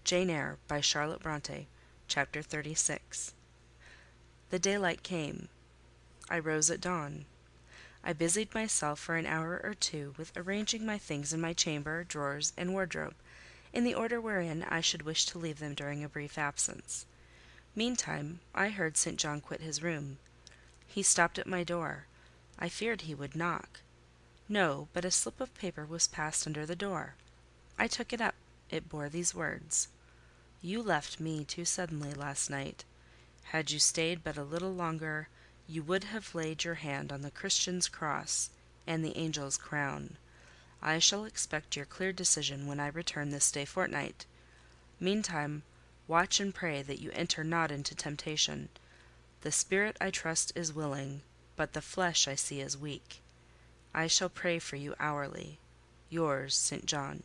Jane Eyre by Charlotte Brontë. Chapter 36. The daylight came. I rose at dawn. I busied myself for an hour or two with arranging my things in my chamber, drawers, and wardrobe, in the order wherein I should wish to leave them during a brief absence. Meantime, I heard St. John quit his room. He stopped at my door. I feared he would knock. No, but a slip of paper was passed under the door. I took it up. It bore these words: "You left me too suddenly last night. Had you stayed but a little longer, you would have laid your hand on the Christian's cross and the angel's crown. I shall expect your clear decision when I return this day fortnight. Meantime, watch and pray that you enter not into temptation. The spirit, I trust, is willing, but the flesh I see is weak. I shall pray for you hourly. Yours, St. John."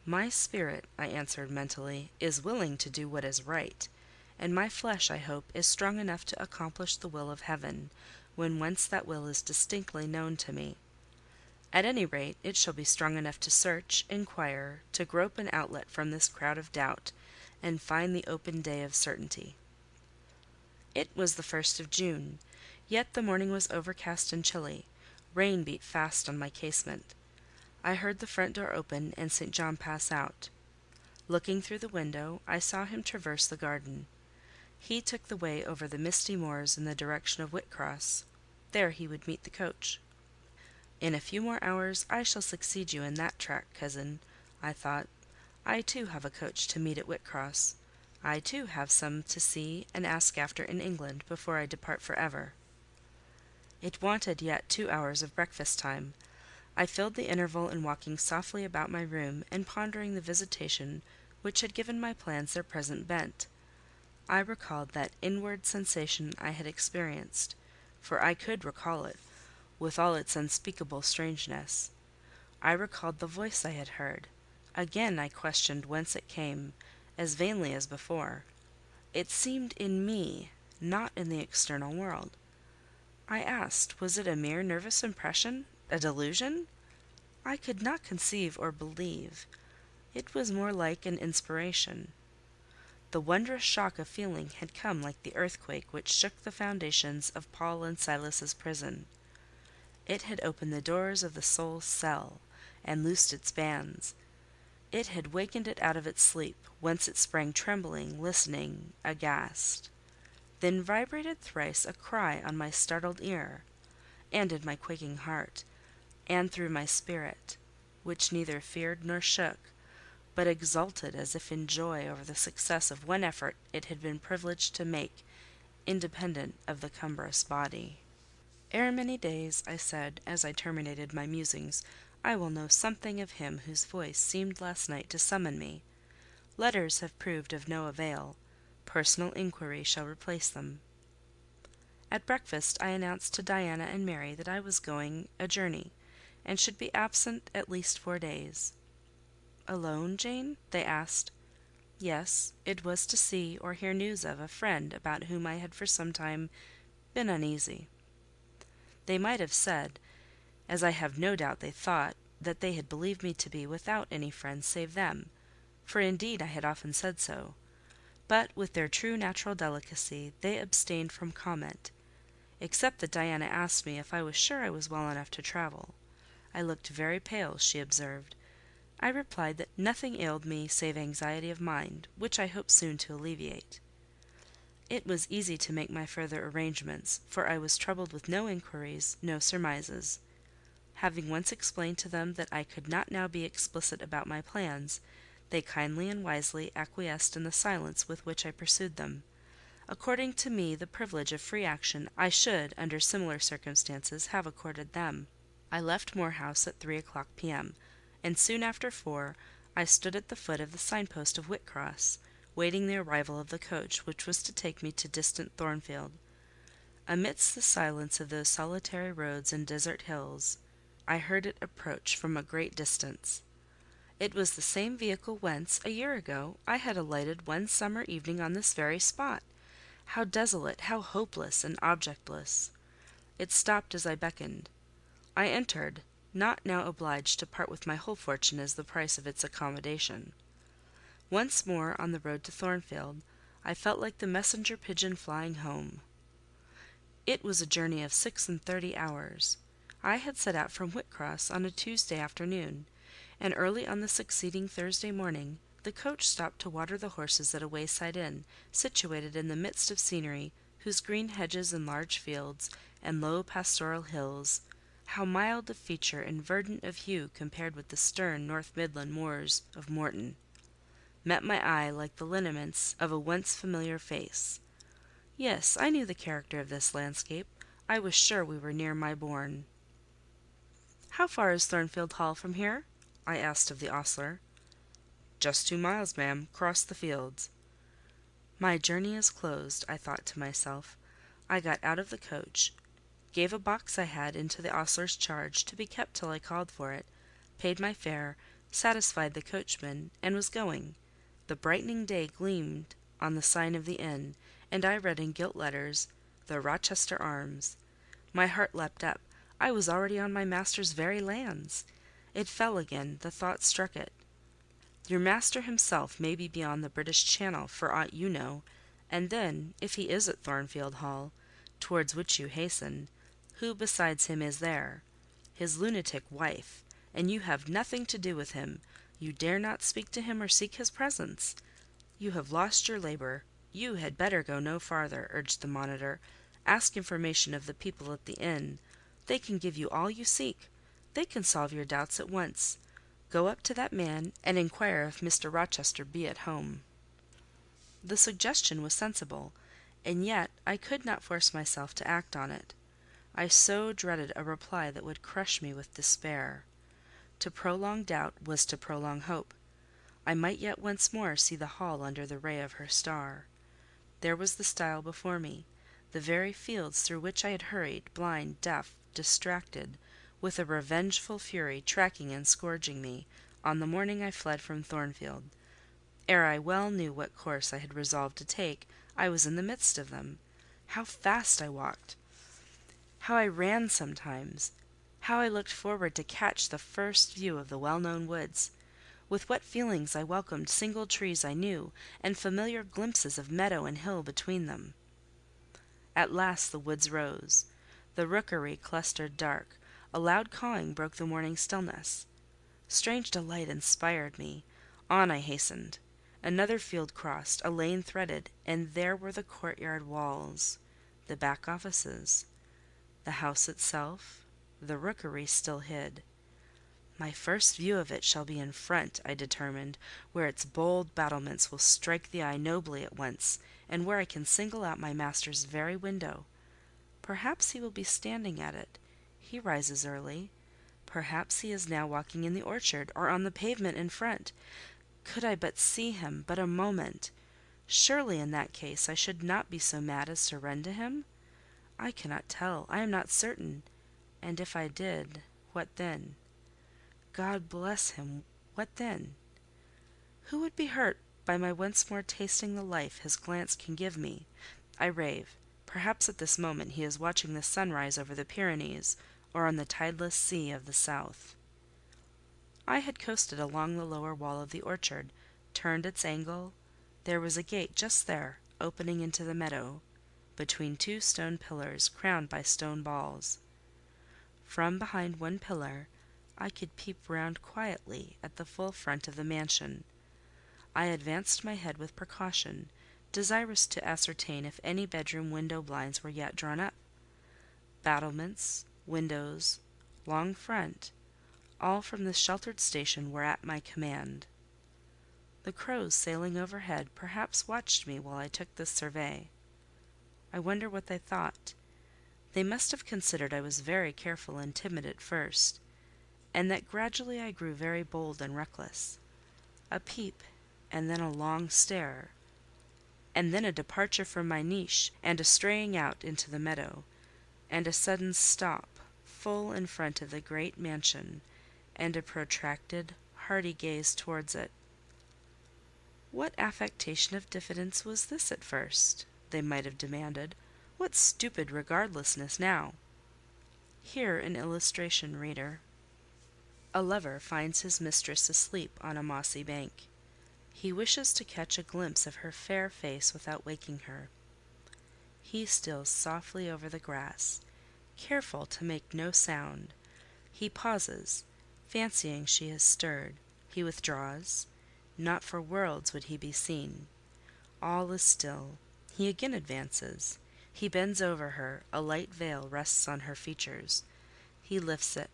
"My spirit," I answered mentally, "is willing to do what is right, and my flesh, I hope, is strong enough to accomplish the will of Heaven, when once that will is distinctly known to me. At any rate, it shall be strong enough to search, inquire, to grope an outlet from this crowd of doubt, and find the open day of certainty." It was the 1st of June, yet the morning was overcast and chilly. Rain beat fast on my casement. I heard the front door open and St. John pass out. Looking through the window, I saw him traverse the garden. He took the way over the misty moors in the direction of Whitcross. There he would meet the coach. "In a few more hours I shall succeed you in that track, cousin," I thought. "I too have a coach to meet at Whitcross. I too have some to see and ask after in England before I depart for ever." It wanted yet 2 hours of breakfast time. I filled the interval in walking softly about my room and pondering the visitation which had given my plans their present bent. I recalled that inward sensation I had experienced, for I could recall it, with all its unspeakable strangeness. I recalled the voice I had heard. Again I questioned whence it came, as vainly as before. It seemed in me, not in the external world. I asked, was it a mere nervous impression, a delusion? I could not conceive or believe. It was more like an inspiration. The wondrous shock of feeling had come like the earthquake which shook the foundations of Paul and Silas's prison. It had opened the doors of the soul's cell, and loosed its bands. It had wakened it out of its sleep, whence it sprang trembling, listening, aghast. Then vibrated thrice a cry on my startled ear, and in my quaking heart, and through my spirit, which neither feared nor shook, but exulted as if in joy over the success of one effort it had been privileged to make, independent of the cumbrous body. "Ere many days," I said, as I terminated my musings, "I will know something of him whose voice seemed last night to summon me. Letters have proved of no avail. Personal inquiry shall replace them." At breakfast I announced to Diana and Mary that I was going a journey, and should be absent at least 4 days. "Alone, Jane?" they asked. Yes, it was to see or hear news of a friend about whom I had for some time been uneasy. They might have said, as I have no doubt they thought, that they had believed me to be without any friends save them, for indeed I had often said so. But with their true natural delicacy, they abstained from comment, except that Diana asked me if I was sure I was well enough to travel. I looked very pale, she observed. I replied that nothing ailed me save anxiety of mind, which I hoped soon to alleviate. It was easy to make my further arrangements, for I was troubled with no inquiries, no surmises. Having once explained to them that I could not now be explicit about my plans, they kindly and wisely acquiesced in the silence with which I pursued them. According to me, the privilege of free action I should, under similar circumstances, have accorded them. I left Moor House at 3 o'clock p.m., and soon after 4 I stood at the foot of the signpost of Whitcross, waiting the arrival of the coach which was to take me to distant Thornfield. Amidst the silence of those solitary roads and desert hills, I heard it approach from a great distance. It was the same vehicle whence, a year ago, I had alighted one summer evening on this very spot. How desolate, how hopeless and objectless! It stopped as I beckoned. I entered, not now obliged to part with my whole fortune as the price of its accommodation. Once more on the road to Thornfield, I felt like the messenger pigeon flying home. It was a journey of 36 hours. I had set out from Whitcross on a Tuesday afternoon, and early on the succeeding Thursday morning the coach stopped to water the horses at a wayside inn, situated in the midst of scenery whose green hedges and large fields, and low pastoral hills, how mild of feature and verdant of hue compared with the stern North Midland moors of Morton, met my eye like the lineaments of a once familiar face. Yes, I knew the character of this landscape. I was sure we were near my bourne. "How far is Thornfield Hall from here?" I asked of the ostler. "Just 2 miles, ma'am, across the fields." My journey is closed, I thought to myself. I got out of the coach, gave a box I had into the ostler's charge, to be kept till I called for it, paid my fare, satisfied the coachman, and was going. The brightening day gleamed on the sign of the inn, and I read in gilt letters, "The Rochester Arms." My heart leapt up. I was already on my master's very lands. It fell again; the thought struck it. Your master himself may be beyond the British Channel, for aught you know; and then, if he is at Thornfield Hall, towards which you hasten, who besides him is there? His lunatic wife; and you have nothing to do with him: you dare not speak to him or seek his presence. You have lost your labour. You had better go no farther," urged the monitor. "Ask information of the people at the inn. They can give you all you seek. They can solve your doubts at once. Go up to that man, and inquire if Mr. Rochester be at home." The suggestion was sensible, and yet I could not force myself to act on it. I so dreaded a reply that would crush me with despair. To prolong doubt was to prolong hope. I might yet once more see the Hall under the ray of her star. There was the stile before me, the very fields through which I had hurried, blind, deaf, distracted, with a revengeful fury tracking and scourging me, on the morning I fled from Thornfield. Ere I well knew what course I had resolved to take, I was in the midst of them. How fast I walked! How I ran sometimes! How I looked forward to catch the first view of the well-known woods! With what feelings I welcomed single trees I knew, and familiar glimpses of meadow and hill between them! At last the woods rose. The rookery clustered dark. A loud cawing broke the morning stillness. Strange delight inspired me. On I hastened. Another field crossed, a lane threaded, and there were the courtyard walls, the back offices, the house itself, the rookery still hid. My first view of it shall be in front, I determined, where its bold battlements will strike the eye nobly at once, and where I can single out my master's very window. Perhaps he will be standing at it: he rises early. Perhaps he is now walking in the orchard, or on the pavement in front. Could I but see him, but a moment! Surely in that case I should not be so mad as to run to him? I cannot tell, I am not certain. And if I did, what then? God bless him, what then? Who would be hurt by my once more tasting the life his glance can give me? I rave. Perhaps at this moment he is watching the sunrise over the Pyrenees, or on the tideless sea of the south. I had coasted along the lower wall of the orchard, turned its angle. There was a gate just there, opening into the meadow, between two stone pillars crowned by stone balls. From behind one pillar I could peep round quietly at the full front of the mansion. I advanced my head with precaution, desirous to ascertain if any bedroom window blinds were yet drawn up. Battlements, windows, long front, all from this sheltered station were at my command. The crows sailing overhead perhaps watched me while I took this survey. I wonder what they thought. They must have considered I was very careful and timid at first, and that gradually I grew very bold and reckless. A peep, and then a long stare, and then a departure from my niche, and a straying out into the meadow, and a sudden stop full in front of the great mansion, and a protracted, hearty gaze towards it. What affectation of diffidence was this at first? They might have demanded. What stupid regardlessness now? Here an illustration, reader. A lover finds his mistress asleep on a mossy bank. He wishes to catch a glimpse of her fair face without waking her. He steals softly over the grass, careful to make no sound. He pauses, fancying she has stirred. He withdraws. Not for worlds would he be seen. All is still. He again advances. He bends over her. A light veil rests on her features. He lifts it,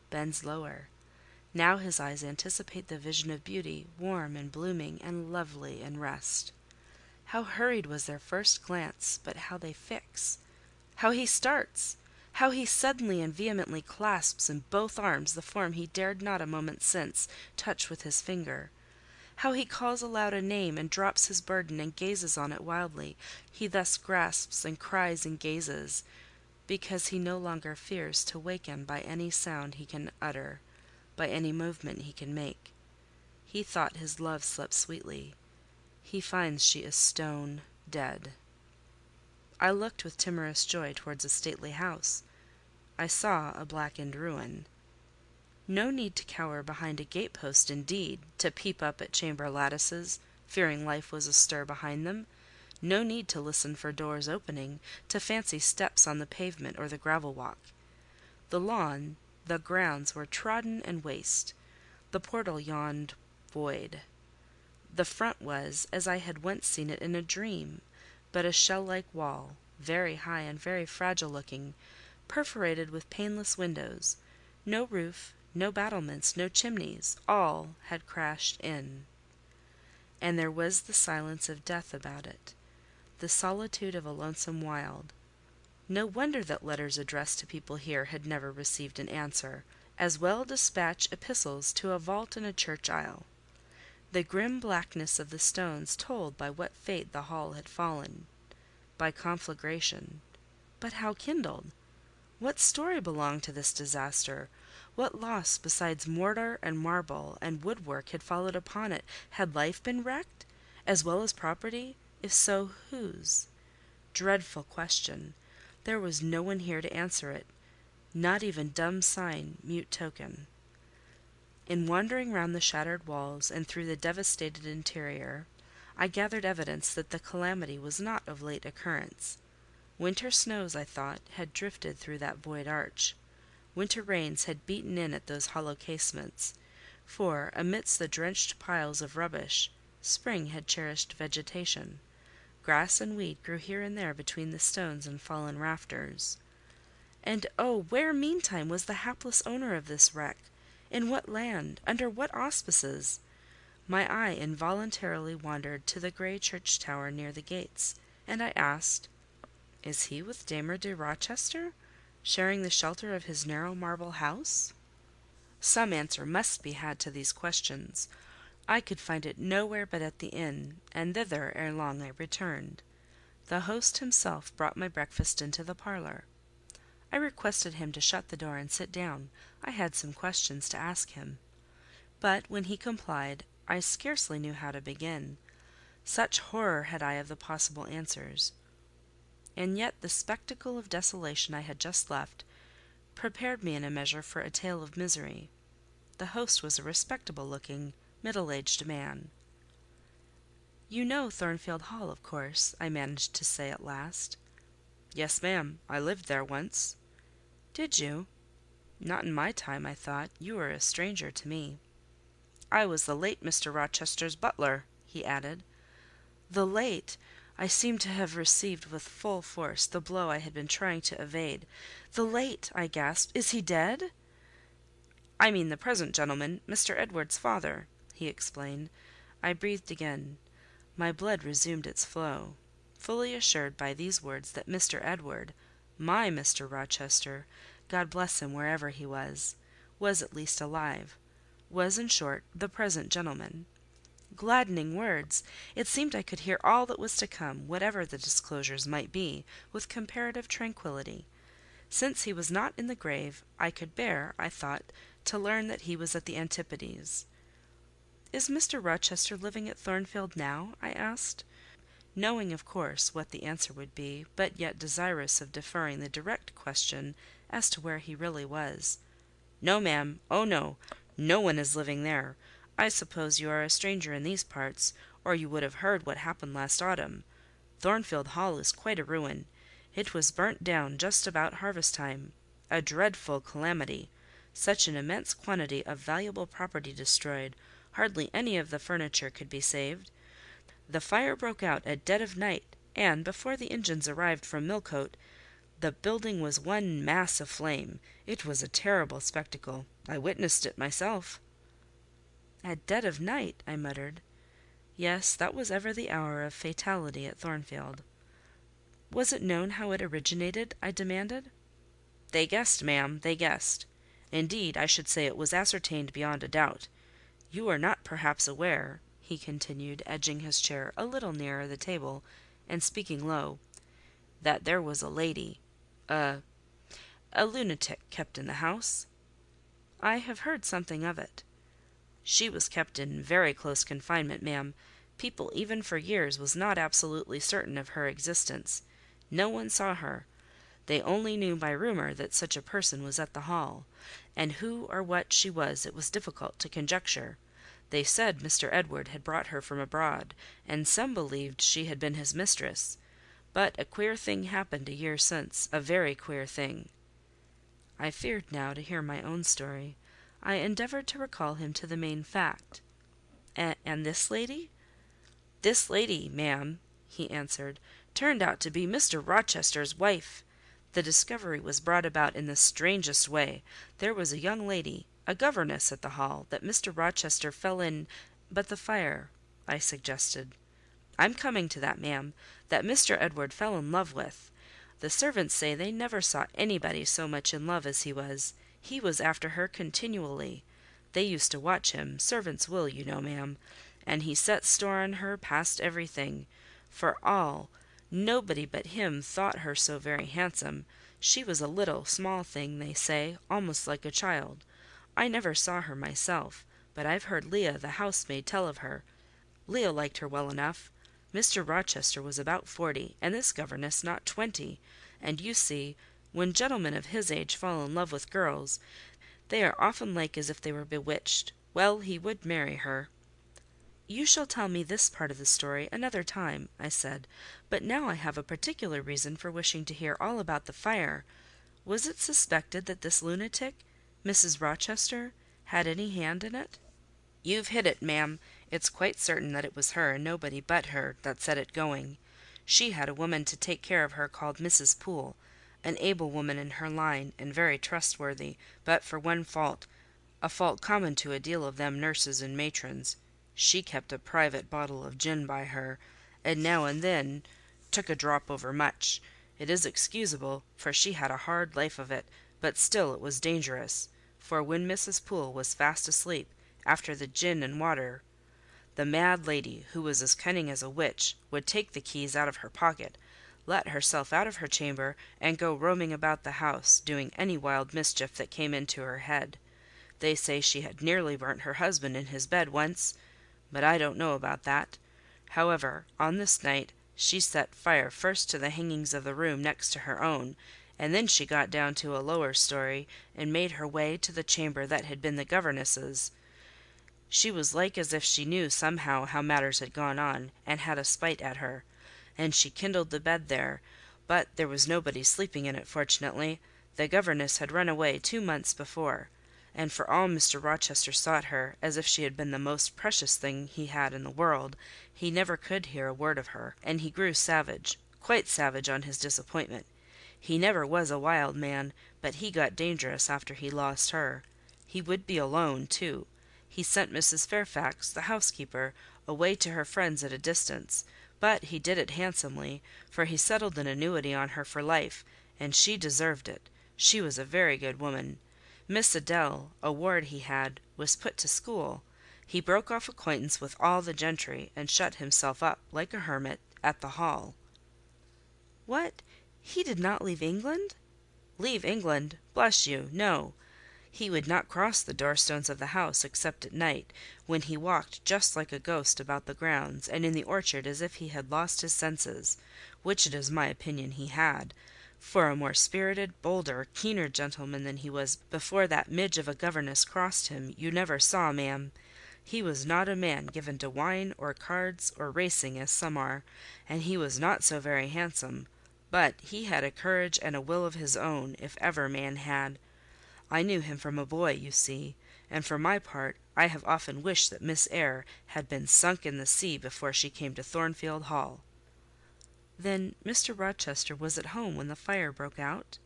bends lower. Now his eyes anticipate the vision of beauty, warm and blooming and lovely in rest. How hurried was their first glance, but how they fix! How he starts! How he suddenly and vehemently clasps in both arms the form he dared not a moment since touch with his finger! How he calls aloud a name and drops his burden and gazes on it wildly! He thus grasps and cries and gazes, because he no longer fears to waken by any sound he can utter, by any movement he can make. He thought his love slept sweetly. He finds she is stone dead. I looked with timorous joy towards a stately house. I saw a blackened ruin. No need to cower behind a gate-post, indeed, to peep up at chamber lattices, fearing life was astir behind them. No need to listen for doors opening, to fancy steps on the pavement or the gravel walk. The lawn, the grounds were trodden and waste. The portal yawned void. The front was, as I had once seen it in a dream, but a shell-like wall, very high and very fragile-looking, perforated with paneless windows. No roof, no battlements, no chimneys: all had crashed in. And there was the silence of death about it, the solitude of a lonesome wild. No wonder that letters addressed to people here had never received an answer. As well dispatch epistles to a vault in a church aisle. The grim blackness of the stones told by what fate the hall had fallen. By conflagration. But how kindled? What story belonged to this disaster? What loss besides mortar and marble and woodwork had followed upon it? Had life been wrecked, as well as property? If so, whose? Dreadful question! There was no one here to answer it. Not even dumb sign, mute token. In wandering round the shattered walls and through the devastated interior, I gathered evidence that the calamity was not of late occurrence. Winter snows, I thought, had drifted through that void arch. Winter rains had beaten in at those hollow casements; for, amidst the drenched piles of rubbish, spring had cherished vegetation. Grass and weed grew here and there between the stones and fallen rafters. And oh, where meantime was the hapless owner of this wreck? In what land? Under what auspices? My eye involuntarily wandered to the grey church tower near the gates, and I asked, "Is he with Damer de Rochester, sharing the shelter of his narrow marble house?" Some answer must be had to these questions. I could find it nowhere but at the inn, and thither ere long I returned. The host himself brought my breakfast into the parlour. I requested him to shut the door and sit down. I had some questions to ask him. But when he complied, I scarcely knew how to begin. Such horror had I of the possible answers. And yet the spectacle of desolation I had just left prepared me in a measure for a tale of misery. The host was a respectable-looking, middle-aged man. "You know Thornfield Hall, of course," I managed to say at last. "Yes, ma'am. I lived there once." "Did you? Not in my time, I thought. You were a stranger to me." "I was the late Mr. Rochester's butler," he added. The late! I seemed to have received with full force the blow I had been trying to evade. "The late!" I gasped. "Is he dead?" "I mean the present gentleman, Mr. Edward's father," he explained. I breathed again. My blood resumed its flow, fully assured by these words that Mr. Edward, my Mr. Rochester, God bless him wherever he was at least alive; was, in short, the present gentleman. Gladdening words! It seemed I could hear all that was to come, whatever the disclosures might be, with comparative tranquillity. Since he was not in the grave, I could bear, I thought, to learn that he was at the Antipodes. "Is Mr. Rochester living at Thornfield now?" I asked, knowing, of course, what the answer would be, but yet desirous of deferring the direct question as to where he really was. "No, ma'am. Oh, no! No one is living there. I suppose you are a stranger in these parts, or you would have heard what happened last autumn. Thornfield Hall is quite a ruin. It was burnt down just about harvest time. A dreadful calamity. Such an immense quantity of valuable property destroyed, hardly any of the furniture could be saved. The fire broke out at dead of night, and before the engines arrived from Millcote, the building was one mass of flame. It was a terrible spectacle. I witnessed it myself." "At dead of night!" I muttered. Yes, that was ever the hour of fatality at Thornfield. "Was it known how it originated?" I demanded. "They guessed, ma'am, they guessed. Indeed, I should say it was ascertained beyond a doubt. You are not perhaps aware," he continued, edging his chair a little nearer the table, and speaking low, "that there was a lady—a lunatic kept in the house?" "I have heard something of it." "She was kept in very close confinement, ma'am. People even for years was not absolutely certain of her existence. No one saw her. They only knew by rumour that such a person was at the Hall, and who or what she was it was difficult to conjecture. They said Mr. Edward had brought her from abroad, and some believed she had been his mistress. But a queer thing happened a year since, a very queer thing." I feared now to hear my own story. I endeavoured to recall him to the main fact. "And this lady?" "This lady, ma'am," he answered, "turned out to be Mr. Rochester's wife. The discovery was brought about in the strangest way. There was a young lady, a governess at the Hall, that Mr. Rochester fell in—" "But the fire," I suggested. "I'm coming to that, ma'am. That Mr. Edward fell in love with. The servants say they never saw anybody so much in love as he was. He was after her continually. They used to watch him; servants will, you know, ma'am. And he set store on her past everything. For all, nobody but him thought her so very handsome. She was a little, small thing, they say, almost like a child. I never saw her myself, but I've heard Leah, the housemaid, tell of her. Leah liked her well enough. Mr. Rochester was about 40, and this governess not 20; and you see, when gentlemen of his age fall in love with girls, they are often like as if they were bewitched. Well, he would marry her." "You shall tell me this part of the story another time," I said. "But now I have a particular reason for wishing to hear all about the fire. Was it suspected that this lunatic, Mrs. Rochester, had any hand in it?" "You've hit it, ma'am. It's quite certain that it was her, and nobody but her, that set it going. She had a woman to take care of her called Mrs. Poole, an able woman in her line, and very trustworthy, but for one fault—a fault common to a deal of them nurses and matrons. She kept a private bottle of gin by her, and now and then took a drop over much. It is excusable, for she had a hard life of it, but still it was dangerous; for when Mrs. Poole was fast asleep, after the gin and water, the mad lady, who was as cunning as a witch, would take the keys out of her pocket, let herself out of her chamber, and go roaming about the house, doing any wild mischief that came into her head. They say she had nearly burnt her husband in his bed once, but I don't know about that. However, on this night she set fire first to the hangings of the room next to her own, and then she got down to a lower story, and made her way to the chamber that had been the governess's. She was like as if she knew somehow how matters had gone on, and had a spite at her; and she kindled the bed there, but there was nobody sleeping in it, fortunately. The governess had run away 2 months before, and for all Mr. Rochester sought her, as if she had been the most precious thing he had in the world, he never could hear a word of her, and he grew savage, quite savage on his disappointment. He never was a wild man, but he got dangerous after he lost her. He would be alone, too. He sent Mrs. Fairfax, the housekeeper, away to her friends at a distance; but he did it handsomely, for he settled an annuity on her for life, and she deserved it. She was a very good woman. Miss Adèle, a ward he had, was put to school. He broke off acquaintance with all the gentry, and shut himself up, like a hermit, at the Hall." "What! He did not leave England?" "Leave England? Bless you, no. He would not cross the doorstones of the house except at night, when he walked just like a ghost about the grounds and in the orchard as if he had lost his senses, which it is my opinion he had; for a more spirited, bolder, keener gentleman than he was before that midge of a governess crossed him, you never saw, ma'am. He was not a man given to wine or cards or racing as some are, and he was not so very handsome; but he had a courage and a will of his own, if ever man had. I knew him from a boy, you see; and for my part, I have often wished that Miss Eyre had been sunk in the sea before she came to Thornfield Hall." "Then Mr. Rochester was at home when the fire broke out?"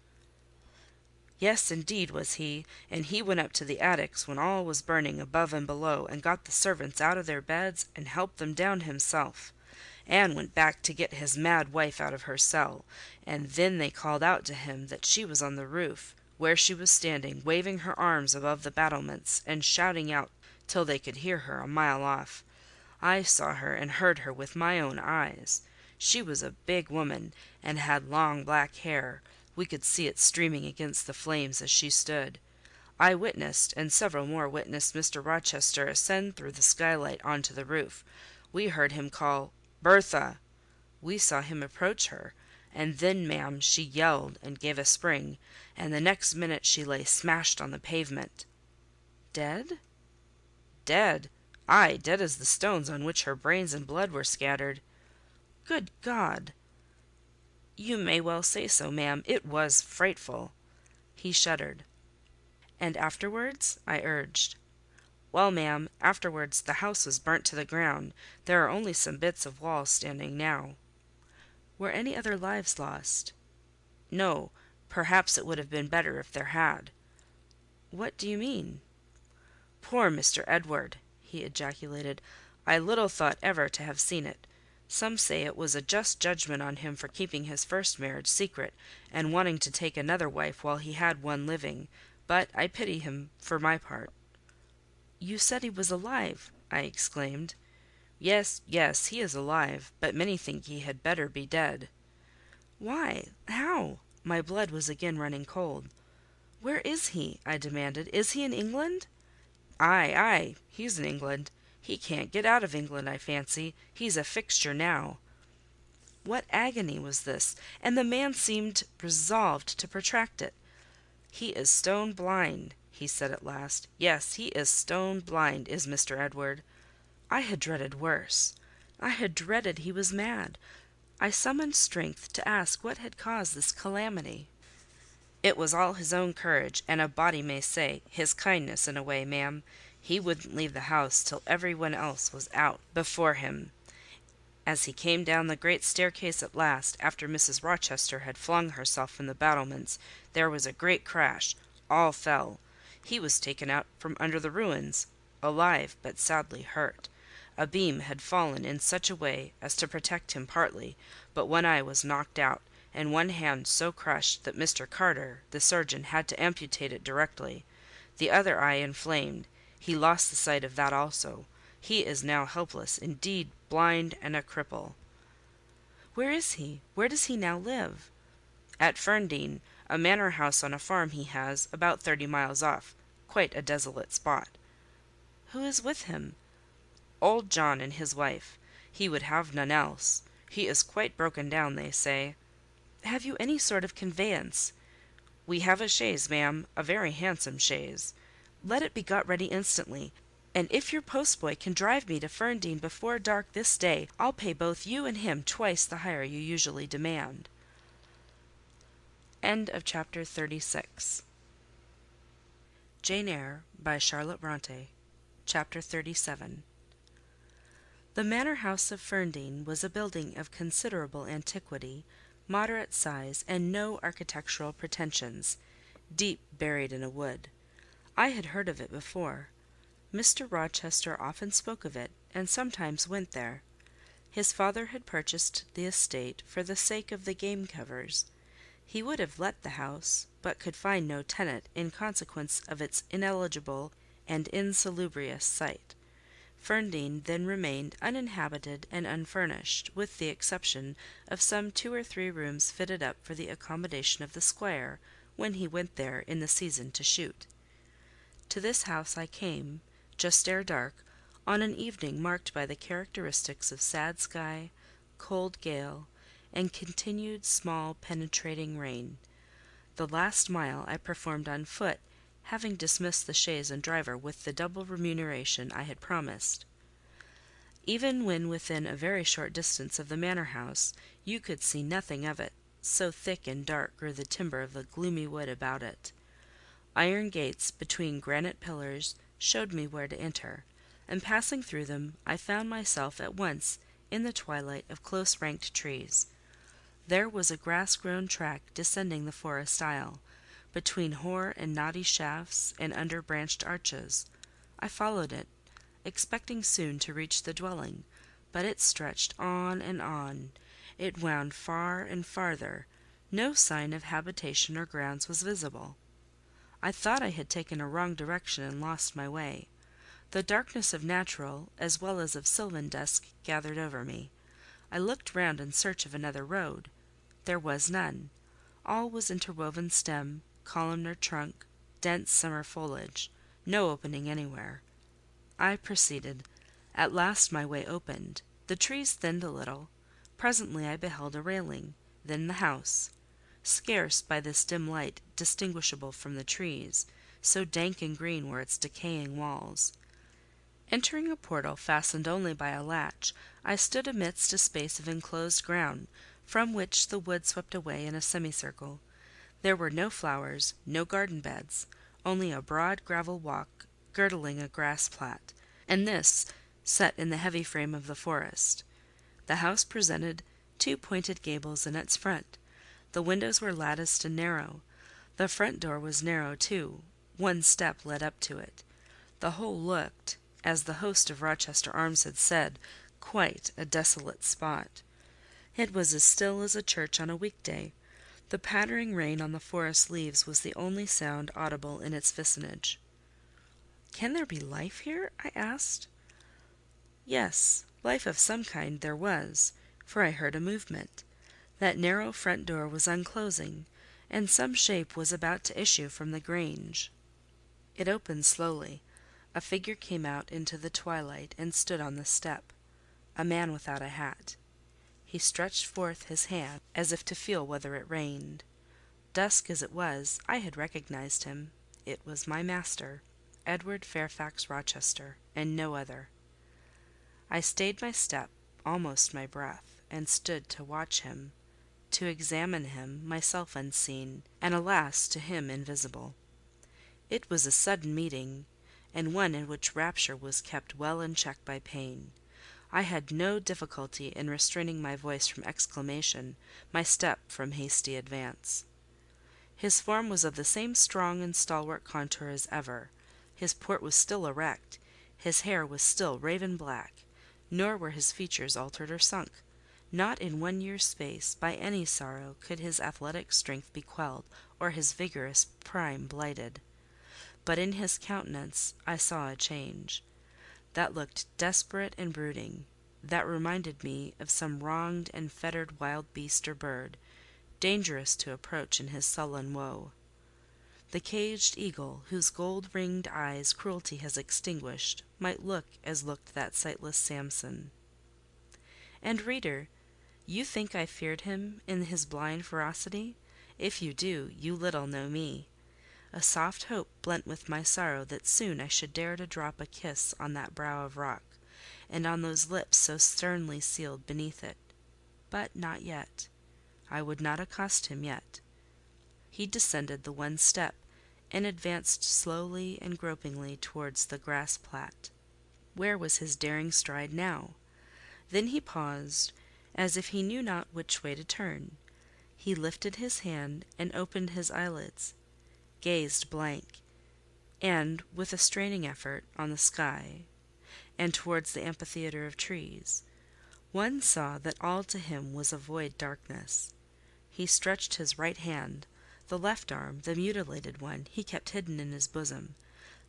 "Yes, indeed was he; and he went up to the attics when all was burning above and below, and got the servants out of their beds, and helped them down himself, and went back to get his mad wife out of her cell; and then they called out to him that she was on the roof, where she was standing, waving her arms above the battlements, and shouting out till they could hear her a mile off. I saw her and heard her with my own eyes. She was a big woman, and had long black hair; we could see it streaming against the flames as she stood. I witnessed, and several more witnessed Mr. Rochester ascend through the skylight on to the roof. We heard him call 'Bertha!' We saw him approach her, and then, ma'am, she yelled and gave a spring, and the next minute she lay smashed on the pavement." "Dead?" "Dead! Ay, dead as the stones on which her brains and blood were scattered." "Good God!" "You may well say so, ma'am. It was frightful." He shuddered. "And afterwards?" I urged. "Well, ma'am, afterwards the house was burnt to the ground. There are only some bits of walls standing now." "Were any other lives lost?" "No. Perhaps it would have been better if there had." "What do you mean?" "Poor Mr. Edward!" he ejaculated. "I little thought ever to have seen it. Some say it was a just judgment on him for keeping his first marriage secret, and wanting to take another wife while he had one living; but I pity him for my part." "You said he was alive!" I exclaimed. "Yes, yes, he is alive; but many think he had better be dead." "Why? How?" My blood was again running cold. "Where is he?" I demanded. "Is he in England?" "Ay, ay, he's in England. He can't get out of England, I fancy. He's a fixture now." What agony was this! And the man seemed resolved to protract it. "He is stone blind," he said at last. "Yes, he is stone blind, is Mr. Edward." I had dreaded worse. I had dreaded he was mad. I summoned strength to ask what had caused this calamity. "It was all his own courage, and a body may say, his kindness in a way, ma'am. He wouldn't leave the house till every one else was out before him. As he came down the great staircase at last, after Mrs. Rochester had flung herself from the battlements, there was a great crash: all fell. He was taken out from under the ruins, alive but sadly hurt. A beam had fallen in such a way as to protect him partly, but one eye was knocked out, and one hand so crushed that Mr. Carter, the surgeon, had to amputate it directly. The other eye inflamed; he lost the sight of that also. He is now helpless, indeed blind and a cripple." "Where is he? Where does he now live?" "At Ferndean, a manor house on a farm he has, about 30 miles off: quite a desolate spot." "Who is with him?" "Old John and his wife. He would have none else. He is quite broken down, they say." "Have you any sort of conveyance?" "We have a chaise, ma'am, a very handsome chaise." "Let it be got ready instantly; and if your postboy can drive me to Ferndean before dark this day, I'll pay both you and him twice the hire you usually demand." CHAPTер 36. Jane Eyre, by Charlotte Brontë. Chapter 37. The manor house of Ferndean was a building of considerable antiquity, moderate size, and no architectural pretensions, deep buried in a wood. I had heard of it before. Mr. Rochester often spoke of it, and sometimes went there. His father had purchased the estate for the sake of the game covers. He would have let the house, but could find no tenant in consequence of its ineligible and insalubrious site. Ferndean then remained uninhabited and unfurnished, with the exception of some 2 or 3 rooms fitted up for the accommodation of the squire when he went there in the season to shoot. To this house I came, just ere dark, on an evening marked by the characteristics of sad sky, cold gale, and continued small penetrating rain. The last mile I performed on foot, having dismissed the chaise and driver with the double remuneration I had promised. Even when within a very short distance of the manor house, you could see nothing of it, so thick and dark grew the timber of the gloomy wood about it. Iron gates between granite pillars showed me where to enter, and passing through them, I found myself at once in the twilight of close-ranked trees. There was a grass-grown track descending the forest aisle, between hoar and knotty shafts and under branched arches. I followed it, expecting soon to reach the dwelling, but it stretched on and on. It wound far and farther; no sign of habitation or grounds was visible. I thought I had taken a wrong direction and lost my way. The darkness of natural as well as of sylvan dusk gathered over me. I looked round in search of another road. There was none. All was interwoven stem, columnar trunk, dense summer foliage; no opening anywhere. I proceeded. At last my way opened. The trees thinned a little. Presently I beheld a railing, then the house, scarce by this dim light distinguishable from the trees, so dank and green were its decaying walls. Entering a portal fastened only by a latch, I stood amidst a space of enclosed ground, from which the wood swept away in a semicircle. There were no flowers, no garden beds, only a broad gravel walk girdling a grass plat, and this set in the heavy frame of the forest. The house presented two pointed gables in its front. The windows were latticed and narrow. The front door was narrow too; one step led up to it. The whole looked, as the host of Rochester Arms had said, quite a desolate spot. It was as still as a church on a week-day. The pattering rain on the forest leaves was the only sound audible in its vicinage. "Can there be life here?" I asked. Yes, life of some kind there was, for I heard a movement. That narrow front door was unclosing, and some shape was about to issue from the grange. It opened slowly. A figure came out into the twilight and stood on the step: a man without a hat. He stretched forth his hand as if to feel whether it rained. Dusk as it was, I had recognised him. It was my master, Edward Fairfax Rochester, and no other. I stayed my step, almost my breath, and stood to watch him, to examine him, myself unseen, and alas, to him invisible. It was a sudden meeting, and one in which rapture was kept well in check by pain. I had no difficulty in restraining my voice from exclamation, my step from hasty advance. His form was of the same strong and stalwart contour as ever; his port was still erect, his hair was still raven black, nor were his features altered or sunk. Not in 1 year's space, by any sorrow, could his athletic strength be quelled, or his vigorous prime blighted. But in his countenance I saw a change, that looked desperate and brooding, that reminded me of some wronged and fettered wild beast or bird, dangerous to approach in his sullen woe. The caged eagle, whose gold-ringed eyes cruelty has extinguished, might look as looked that sightless Samson. And, reader, you think I feared him in his blind ferocity? If you do, you little know me. A soft hope blent with my sorrow that soon I should dare to drop a kiss on that brow of rock, and on those lips so sternly sealed beneath it. But not yet. I would not accost him yet. He descended the one step, and advanced slowly and gropingly towards the grass plat. Where was his daring stride now? Then he paused, as if he knew not which way to turn. He lifted his hand and opened his eyelids, gazed blank, and, with a straining effort, on the sky, and towards the amphitheatre of trees. One saw that all to him was a void darkness. He stretched his right hand; the left arm, the mutilated one, he kept hidden in his bosom.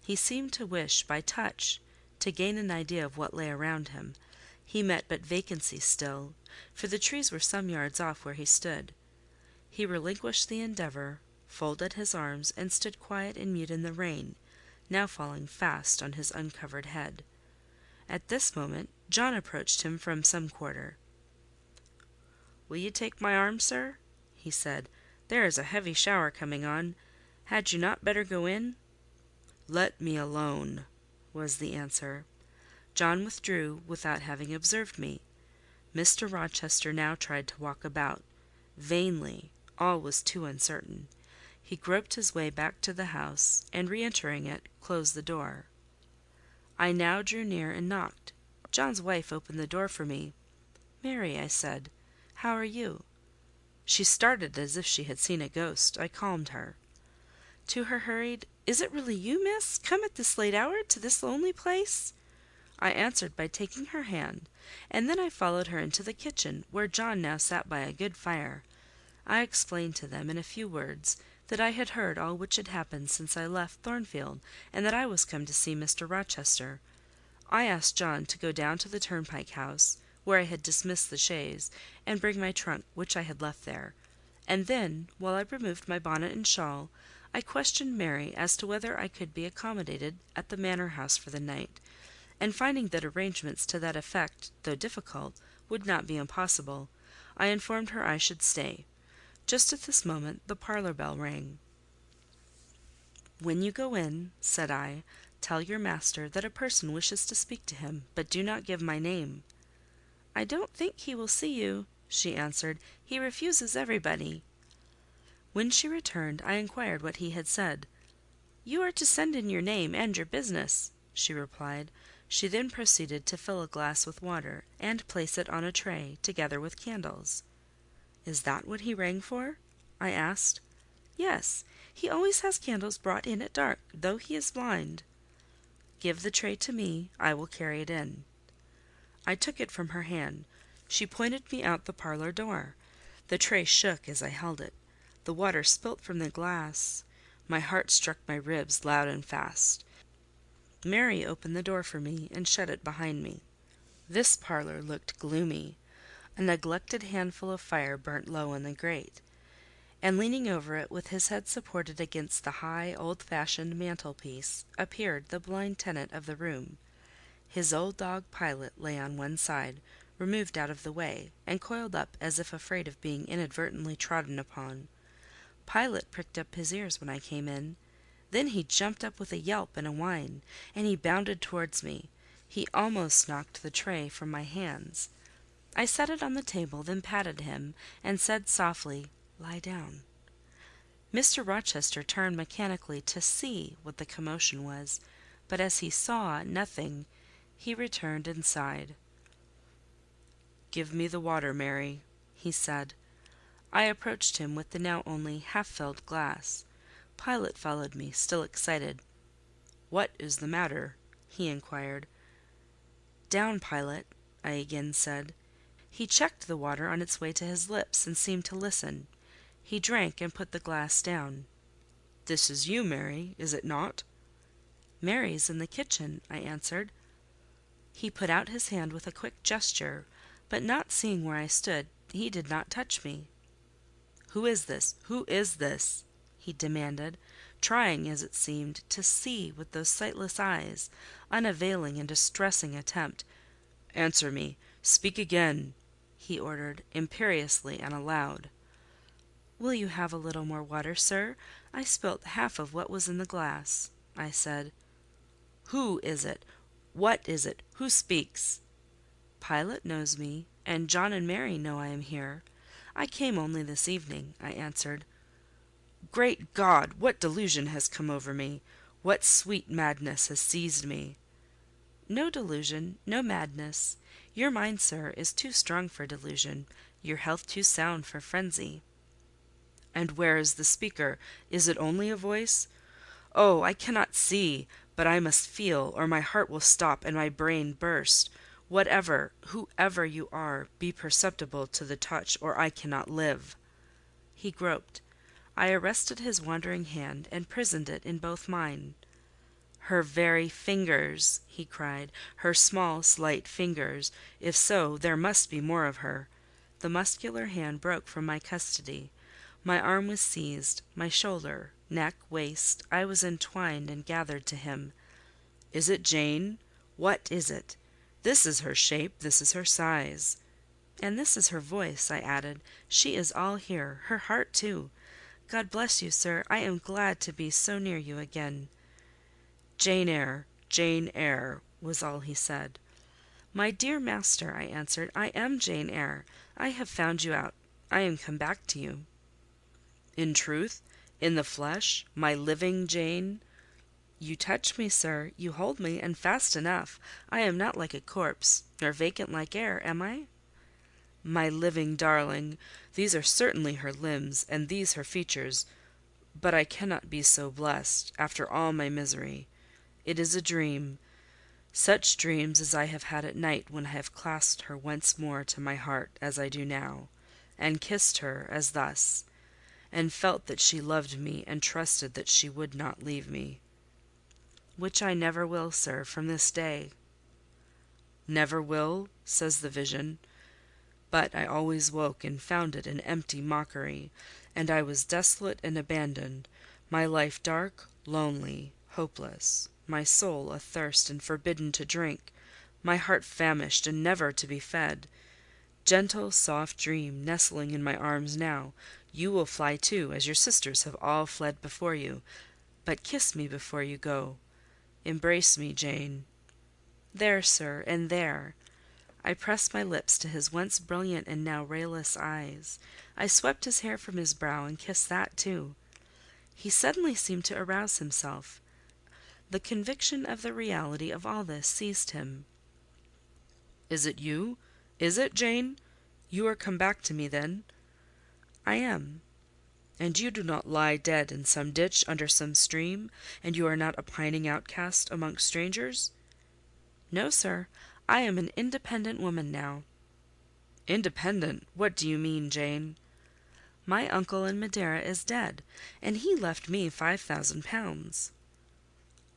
He seemed to wish, by touch, to gain an idea of what lay around him. He met but vacancy still, for the trees were some yards off where he stood. He relinquished the endeavour, folded his arms, and stood quiet and mute in the rain, now falling fast on his uncovered head. At this moment John approached him from some quarter. "Will you take my arm, sir?" he said. "There is a heavy shower coming on. Had you not better go in?" "Let me alone," was the answer. John withdrew without having observed me. Mr. Rochester now tried to walk about. Vainly: all was too uncertain. He groped his way back to the house, and re-entering it, closed the door. I now drew near and knocked. John's wife opened the door for me. "Mary," I said, "how are you?" She started as if she had seen a ghost. I calmed her. To her hurried, "Is it really you, miss, come at this late hour to this lonely place?" I answered by taking her hand, and then I followed her into the kitchen, where John now sat by a good fire. I explained to them, in a few words, that I had heard all which had happened since I left Thornfield, and that I was come to see Mr. Rochester. I asked John to go down to the turnpike house, where I had dismissed the chaise, and bring my trunk, which I had left there; and then, while I removed my bonnet and shawl, I questioned Mary as to whether I could be accommodated at the manor house for the night, and finding that arrangements to that effect, though difficult, would not be impossible, I informed her I should stay. Just at this moment the parlour bell rang. "When you go in," said I, "tell your master that a person wishes to speak to him, but do not give my name." "I don't think he will see you," she answered. "He refuses everybody." When she returned, I inquired what he had said. "You are to send in your name and your business," she replied. She then proceeded to fill a glass with water, and place it on a tray, together with candles. "Is that what he rang for?" I asked. "Yes. He always has candles brought in at dark, though he is blind." "Give the tray to me: I will carry it in." I took it from her hand. She pointed me out the parlour door. The tray shook as I held it. The water spilt from the glass. My heart struck my ribs loud and fast. Mary opened the door for me, and shut it behind me. This parlour looked gloomy. A neglected handful of fire burnt low in the grate, and leaning over it, with his head supported against the high, old-fashioned mantelpiece, appeared the blind tenant of the room. His old dog Pilot lay on one side, removed out of the way, and coiled up as if afraid of being inadvertently trodden upon. Pilot pricked up his ears when I came in. Then he jumped up with a yelp and a whine, and he bounded towards me. He almost knocked the tray from my hands. I set it on the table, then patted him, and said softly, "Lie down." Mr. Rochester turned mechanically to see what the commotion was, but as he saw nothing, he returned and sighed. "Give me the water, Mary," he said. I approached him with the now only half-filled glass. Pilot followed me, still excited. "What is the matter?" he inquired. "Down, Pilot," I again said. He checked the water on its way to his lips, and seemed to listen. He drank and put the glass down. "This is you, Mary, is it not?" "Mary's in the kitchen," I answered. He put out his hand with a quick gesture, but not seeing where I stood, he did not touch me. "Who is this? Who is this?" he demanded, trying, as it seemed, to see with those sightless eyes, unavailing and distressing attempt. "Answer me! Speak again!" he ordered, imperiously and aloud. "Will you have a little more water, sir? I spilt half of what was in the glass," I said. "Who is it? What is it? Who speaks?" "Pilot knows me, and John and Mary know I am here. I came only this evening," I answered. "Great God! What delusion has come over me? What sweet madness has seized me?" "No delusion, no madness. Your mind, sir, is too strong for delusion; your health too sound for frenzy." "And where is the speaker? Is it only a voice? Oh, I cannot see, but I must feel, or my heart will stop and my brain burst. Whatever, whoever you are, be perceptible to the touch, or I cannot live." He groped. I arrested his wandering hand, and prisoned it in both mine. "Her very fingers!" he cried. "Her small, slight fingers! If so, there must be more of her." The muscular hand broke from my custody. My arm was seized; my shoulder, neck, waist, I was entwined and gathered to him. "Is it Jane? What is it? This is her shape, this is her size." "And this is her voice," I added. "She is all here: her heart too. God bless you, sir! I am glad to be so near you again." "Jane Eyre, Jane Eyre," was all he said. "My dear master," I answered, "I am Jane Eyre. I have found you out. I am come back to you." "In truth? In the flesh? My living Jane?" "You touch me, sir: you hold me, and fast enough. I am not like a corpse, nor vacant like air, am I?" "My living darling! These are certainly her limbs, and these her features: but I cannot be so blessed, after all my misery. It is a dream: such dreams as I have had at night when I have clasped her once more to my heart, as I do now, and kissed her, as thus, and felt that she loved me, and trusted that she would not leave me." "Which I never will, sir, from this day." "Never will?" says the vision. But I always woke and found it an empty mockery, and I was desolate and abandoned, my life dark, lonely, hopeless, my soul athirst and forbidden to drink, my heart famished and never to be fed. Gentle, soft dream, nestling in my arms now, you will fly too, as your sisters have all fled before you. But kiss me before you go. Embrace me, Jane. There, sir, and there. I pressed my lips to his once brilliant and now rayless eyes. I swept his hair from his brow and kissed that too. He suddenly seemed to arouse himself. The conviction of the reality of all this seized him. "Is it you? Is it, Jane? You are come back to me, then?" "I am." "And you do not lie dead in some ditch under some stream, and you are not a pining outcast amongst strangers?" "No, sir. I am an independent woman now." "Independent? What do you mean, Jane?" "My uncle in Madeira is dead, and he left me £5000."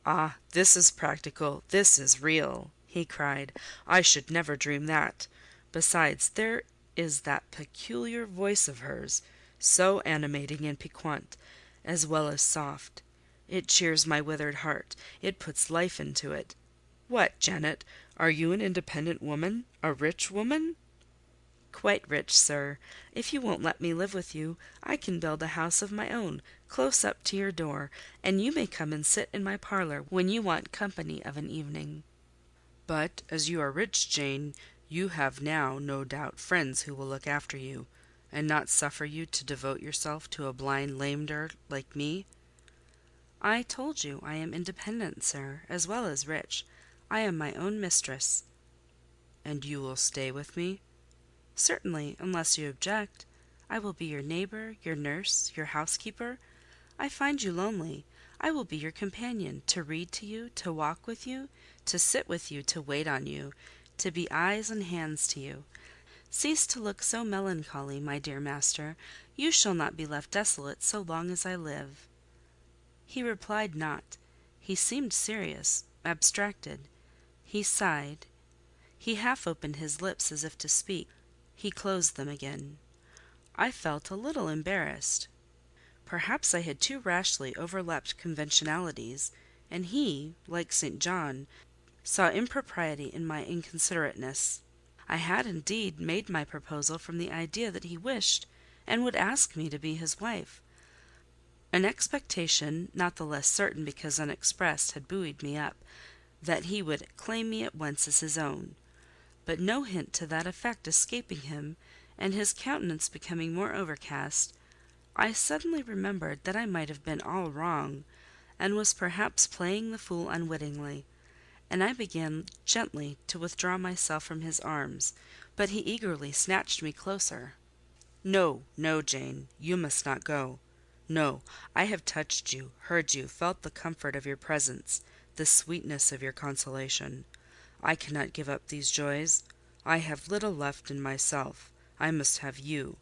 "Ah, this is practical, this is real!" he cried. "I should never dream that. Besides, there is that peculiar voice of hers, so animating and piquant, as well as soft. It cheers my withered heart; it puts life into it. What, Janet, are you an independent woman? A rich woman?" "Quite rich, sir. If you won't let me live with you, I can build a house of my own, close up to your door, and you may come and sit in my parlour when you want company of an evening." "But as you are rich, Jane, you have now, no doubt, friends who will look after you, and not suffer you to devote yourself to a blind lameder like me?" "I told you I am independent, sir, as well as rich. I am my own mistress." "And you will stay with me?" "Certainly, unless you object. I will be your neighbour, your nurse, your housekeeper. I find you lonely: I will be your companion, to read to you, to walk with you, to sit with you, to wait on you, to be eyes and hands to you. Cease to look so melancholy, my dear master: you shall not be left desolate so long as I live." He replied not. He seemed serious, abstracted. He sighed. He half opened his lips as if to speak. He closed them again. I felt a little embarrassed. Perhaps I had too rashly overleapt conventionalities, and he, like St. John, saw impropriety in my inconsiderateness. I had indeed made my proposal from the idea that he wished and would ask me to be his wife. An expectation, not the less certain because unexpressed, had buoyed me up, that he would claim me at once as his own. But no hint to that effect escaping him, and his countenance becoming more overcast, I suddenly remembered that I might have been all wrong, and was perhaps playing the fool unwittingly, and I began gently to withdraw myself from his arms, but he eagerly snatched me closer. "No, no, Jane, you must not go. No, I have touched you, heard you, felt the comfort of your presence, the sweetness of your consolation. I cannot give up these joys. I have little left in myself: I must have you.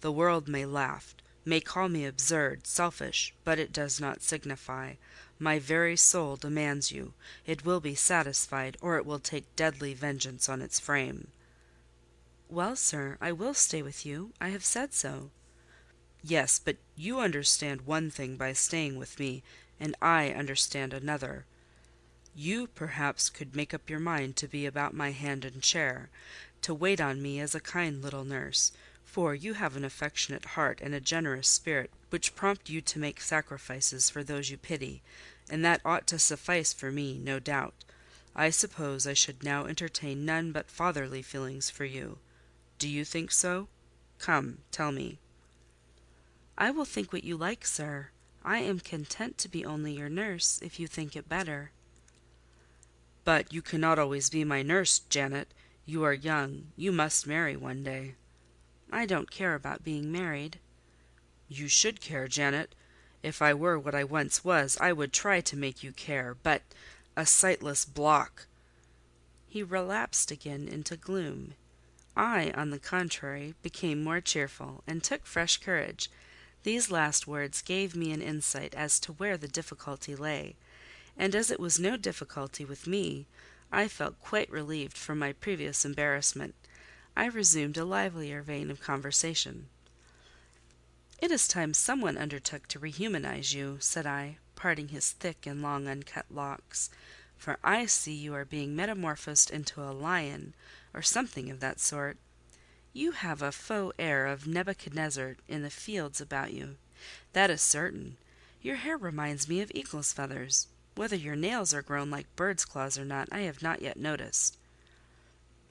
The world may laugh, may call me absurd, selfish, but it does not signify. My very soul demands you: it will be satisfied, or it will take deadly vengeance on its frame." "Well, sir, I will stay with you. I have said so." "Yes, but you understand one thing by staying with me, and I understand another. You, perhaps, could make up your mind to be about my hand and chair, to wait on me as a kind little nurse, for you have an affectionate heart and a generous spirit which prompt you to make sacrifices for those you pity, and that ought to suffice for me, no doubt. I suppose I should now entertain none but fatherly feelings for you. Do you think so? Come, tell me." "I will think what you like, sir. I am content to be only your nurse, if you think it better." "But you cannot always be my nurse, Janet. You are young. You must marry one day." "I don't care about being married." "You should care, Janet. If I were what I once was, I would try to make you care. But a sightless block!" He relapsed again into gloom. I, on the contrary, became more cheerful, and took fresh courage. These last words gave me an insight as to where the difficulty lay, and as it was no difficulty with me, I felt quite relieved from my previous embarrassment. I resumed a livelier vein of conversation. "It is time some one undertook to rehumanize you," said I, parting his thick and long uncut locks, "for I see you are being metamorphosed into a lion, or something of that sort. You have a faux air of Nebuchadnezzar in the fields about you, that is certain. Your hair reminds me of eagle's feathers. Whether your nails are grown like bird's claws or not, I have not yet noticed."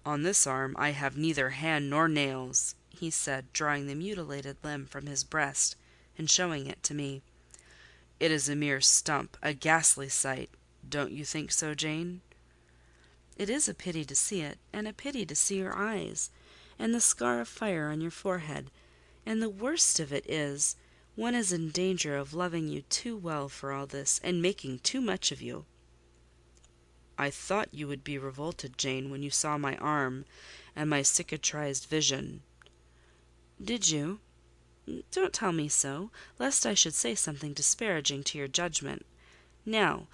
"On this arm I have neither hand nor nails," he said, drawing the mutilated limb from his breast and showing it to me. "It is a mere stump, a ghastly sight. Don't you think so, Jane?" "It is a pity to see it, and a pity to see your eyes, and the scar of fire on your forehead; and the worst of it is, one is in danger of loving you too well for all this, and making too much of you." "I thought you would be revolted, Jane, when you saw my arm and my cicatrized vision." "Did you? Don't tell me so, lest I should say something disparaging to your judgment. Now,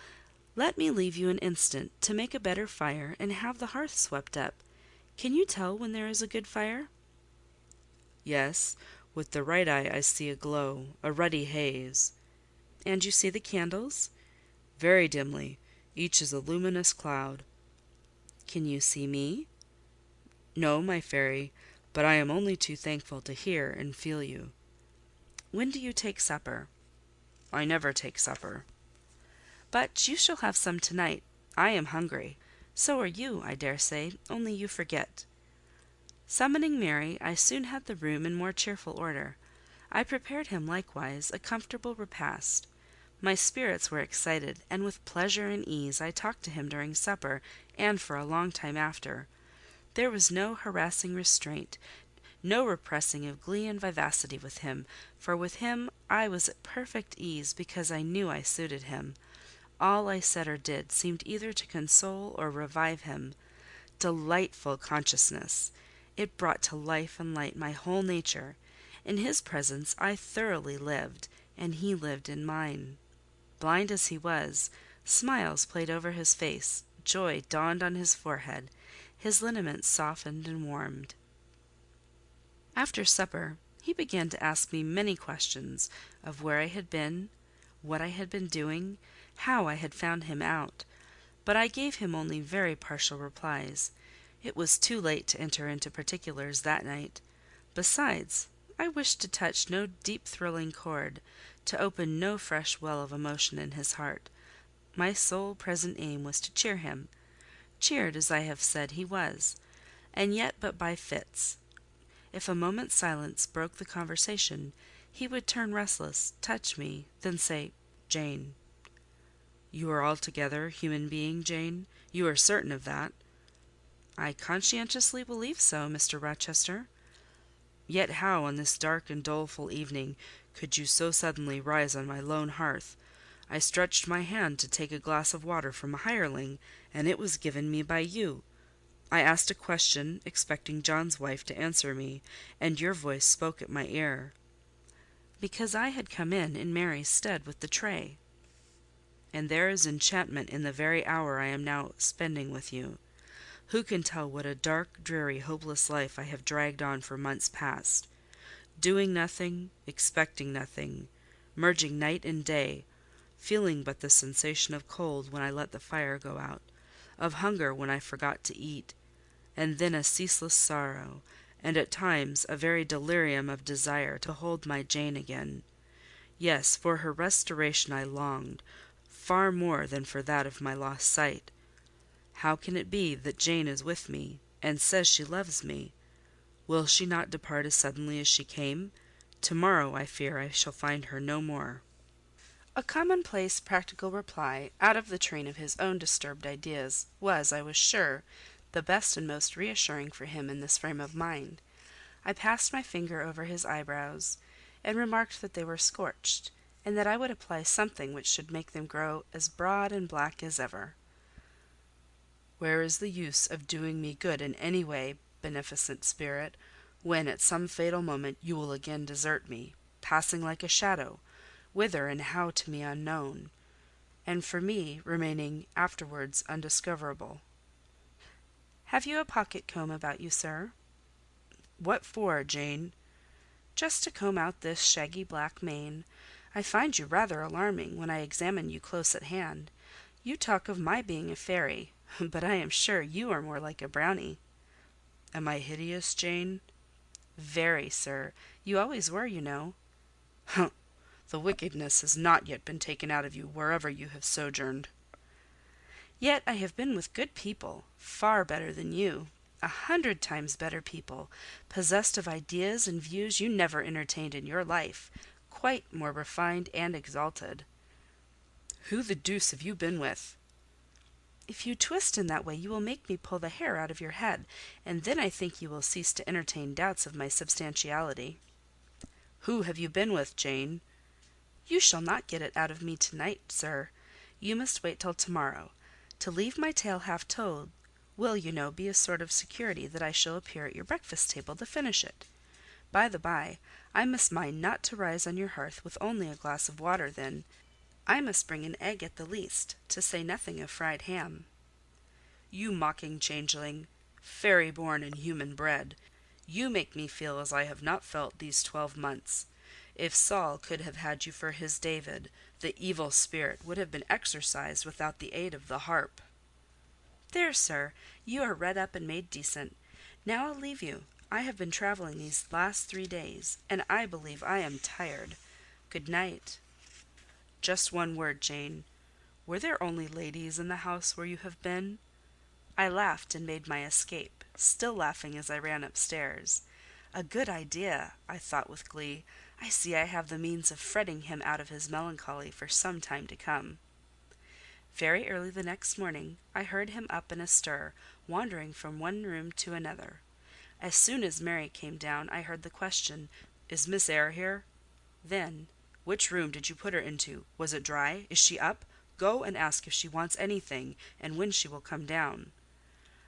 let me leave you an instant to make a better fire and have the hearth swept up. Can you tell when there is a good fire?" "Yes, with the right eye I see a glow, a ruddy haze." "And you see the candles?" "Very dimly. Each is a luminous cloud." "Can you see me?" "No, my fairy, but I am only too thankful to hear and feel you." "When do you take supper?" "I never take supper." "But you shall have some to-night. I am hungry. So are you, I dare say, only you forget." Summoning Mary, I soon had the room in more cheerful order. I prepared him likewise a comfortable repast. My spirits were excited, and with pleasure and ease I talked to him during supper, and for a long time after. There was no harassing restraint, no repressing of glee and vivacity with him, for with him I was at perfect ease because I knew I suited him. All I said or did seemed either to console or revive him. Delightful consciousness! It brought to life and light my whole nature. In his presence I thoroughly lived, and he lived in mine. Blind as he was, smiles played over his face, joy dawned on his forehead, his lineaments softened and warmed. After supper, he began to ask me many questions of where I had been, what I had been doing, how I had found him out; but I gave him only very partial replies. It was too late to enter into particulars that night. Besides, I wished to touch no deep thrilling chord, to open no fresh well of emotion in his heart. My sole present aim was to cheer him. Cheered, as I have said, he was, and yet but by fits. If a moment's silence broke the conversation, he would turn restless, touch me, then say, "Jane." "You are altogether a human being, Jane? You are certain of that?" "I conscientiously believe so, Mr. Rochester." "Yet how, on this dark and doleful evening, could you so suddenly rise on my lone hearth? I stretched my hand to take a glass of water from a hireling, and it was given me by you. I asked a question, expecting John's wife to answer me, and your voice spoke at my ear." "Because I had come in Mary's stead with the tray." "And there is enchantment in the very hour I am now spending with you. Who can tell what a dark, dreary, hopeless life I have dragged on for months past? Doing nothing, expecting nothing, merging night and day, feeling but the sensation of cold when I let the fire go out, of hunger when I forgot to eat, and then a ceaseless sorrow, and at times a very delirium of desire to hold my Jane again. Yes, for her restoration I longed, far more than for that of my lost sight. How can it be that Jane is with me, and says she loves me? Will she not depart as suddenly as she came? To-morrow, I fear, I shall find her no more." A commonplace, practical reply, out of the train of his own disturbed ideas, was, I was sure, the best and most reassuring for him in this frame of mind. I passed my finger over his eyebrows, and remarked that they were scorched, and that I would apply something which should make them grow as broad and black as ever. "Where is the use of doing me good in any way, beneficent spirit, when at some fatal moment you will again desert me, passing like a shadow, whither and how to me unknown, and for me remaining afterwards undiscoverable?" Have you a pocket comb about you, sir? "What for, Jane?" Just to comb out this shaggy black mane. I find you rather alarming when I examine you close at hand. You talk of my being a fairy, but I am sure you are more like a brownie." "Am I hideous, Jane?" "Very, sir. You always were, you know." "Humph! The wickedness has not yet been taken out of you wherever you have sojourned." Yet I have been with good people, far better than you, 100 times better people, possessed of ideas and views you never entertained in your life, quite more refined and exalted." "Who the deuce have you been with?" "If you twist in that way you will make me pull the hair out of your head, and then I think you will cease to entertain doubts of my substantiality." "Who have you been with, Jane?" "You shall not get it out of me to-night, sir. You must wait till to-morrow. To leave my tale half told will, you know, be a sort of security that I shall appear at your breakfast table to finish it. By the by, I must mind not to rise on your hearth with only a glass of water then. I must bring an egg at the least, to say nothing of fried ham." "You mocking changeling! Fairy born and human bred! You make me feel as I have not felt these 12 months. If Saul could have had you for his David, the evil spirit would have been exorcised without the aid of the harp." "There, sir, you are redd up and made decent. Now I'll leave you. I have been travelling these last 3 days, and I believe I am tired. Good night." "Just one word, Jane. Were there only ladies in the house where you have been?" I laughed and made my escape, still laughing as I ran upstairs. "A good idea," I thought with glee. "I see I have the means of fretting him out of his melancholy for some time to come." Very early the next morning I heard him up and astir, wandering from one room to another. As soon as Mary came down, I heard the question, "Is Miss Eyre here?" Then, "Which room did you put her into? Was it dry? Is she up? Go and ask if she wants anything, and when she will come down."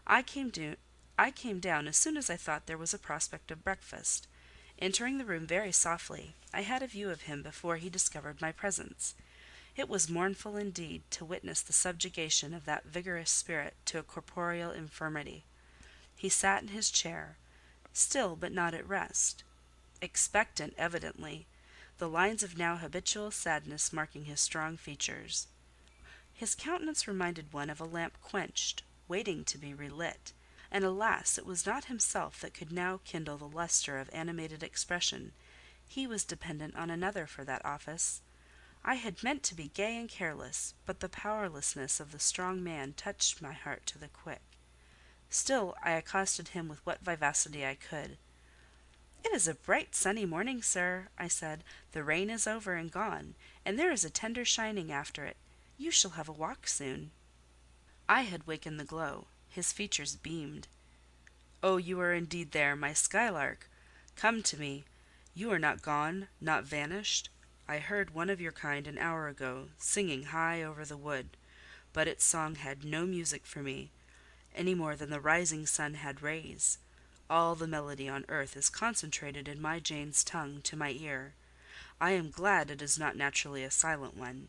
I came down as soon as I thought there was a prospect of breakfast. Entering the room very softly, I had a view of him before he discovered my presence. It was mournful indeed to witness the subjugation of that vigorous spirit to a corporeal infirmity. He sat in his chair, still but not at rest, expectant evidently, the lines of now habitual sadness marking his strong features. His countenance reminded one of a lamp quenched, waiting to be relit, and alas, it was not himself that could now kindle the lustre of animated expression: he was dependent on another for that office. I had meant to be gay and careless, but the powerlessness of the strong man touched my heart to the quick. Still I accosted him with what vivacity I could. "It is a bright sunny morning, sir," I said. "The rain is over and gone, and there is a tender shining after it. You shall have a walk soon." I had wakened the glow. His features beamed. "Oh, you are indeed there, my skylark! Come to me. You are not gone, not vanished? I heard one of your kind an hour ago, singing high over the wood, but its song had no music for me, any more than the rising sun had rays. All the melody on earth is concentrated in my Jane's tongue to my ear. I am glad it is not naturally a silent one.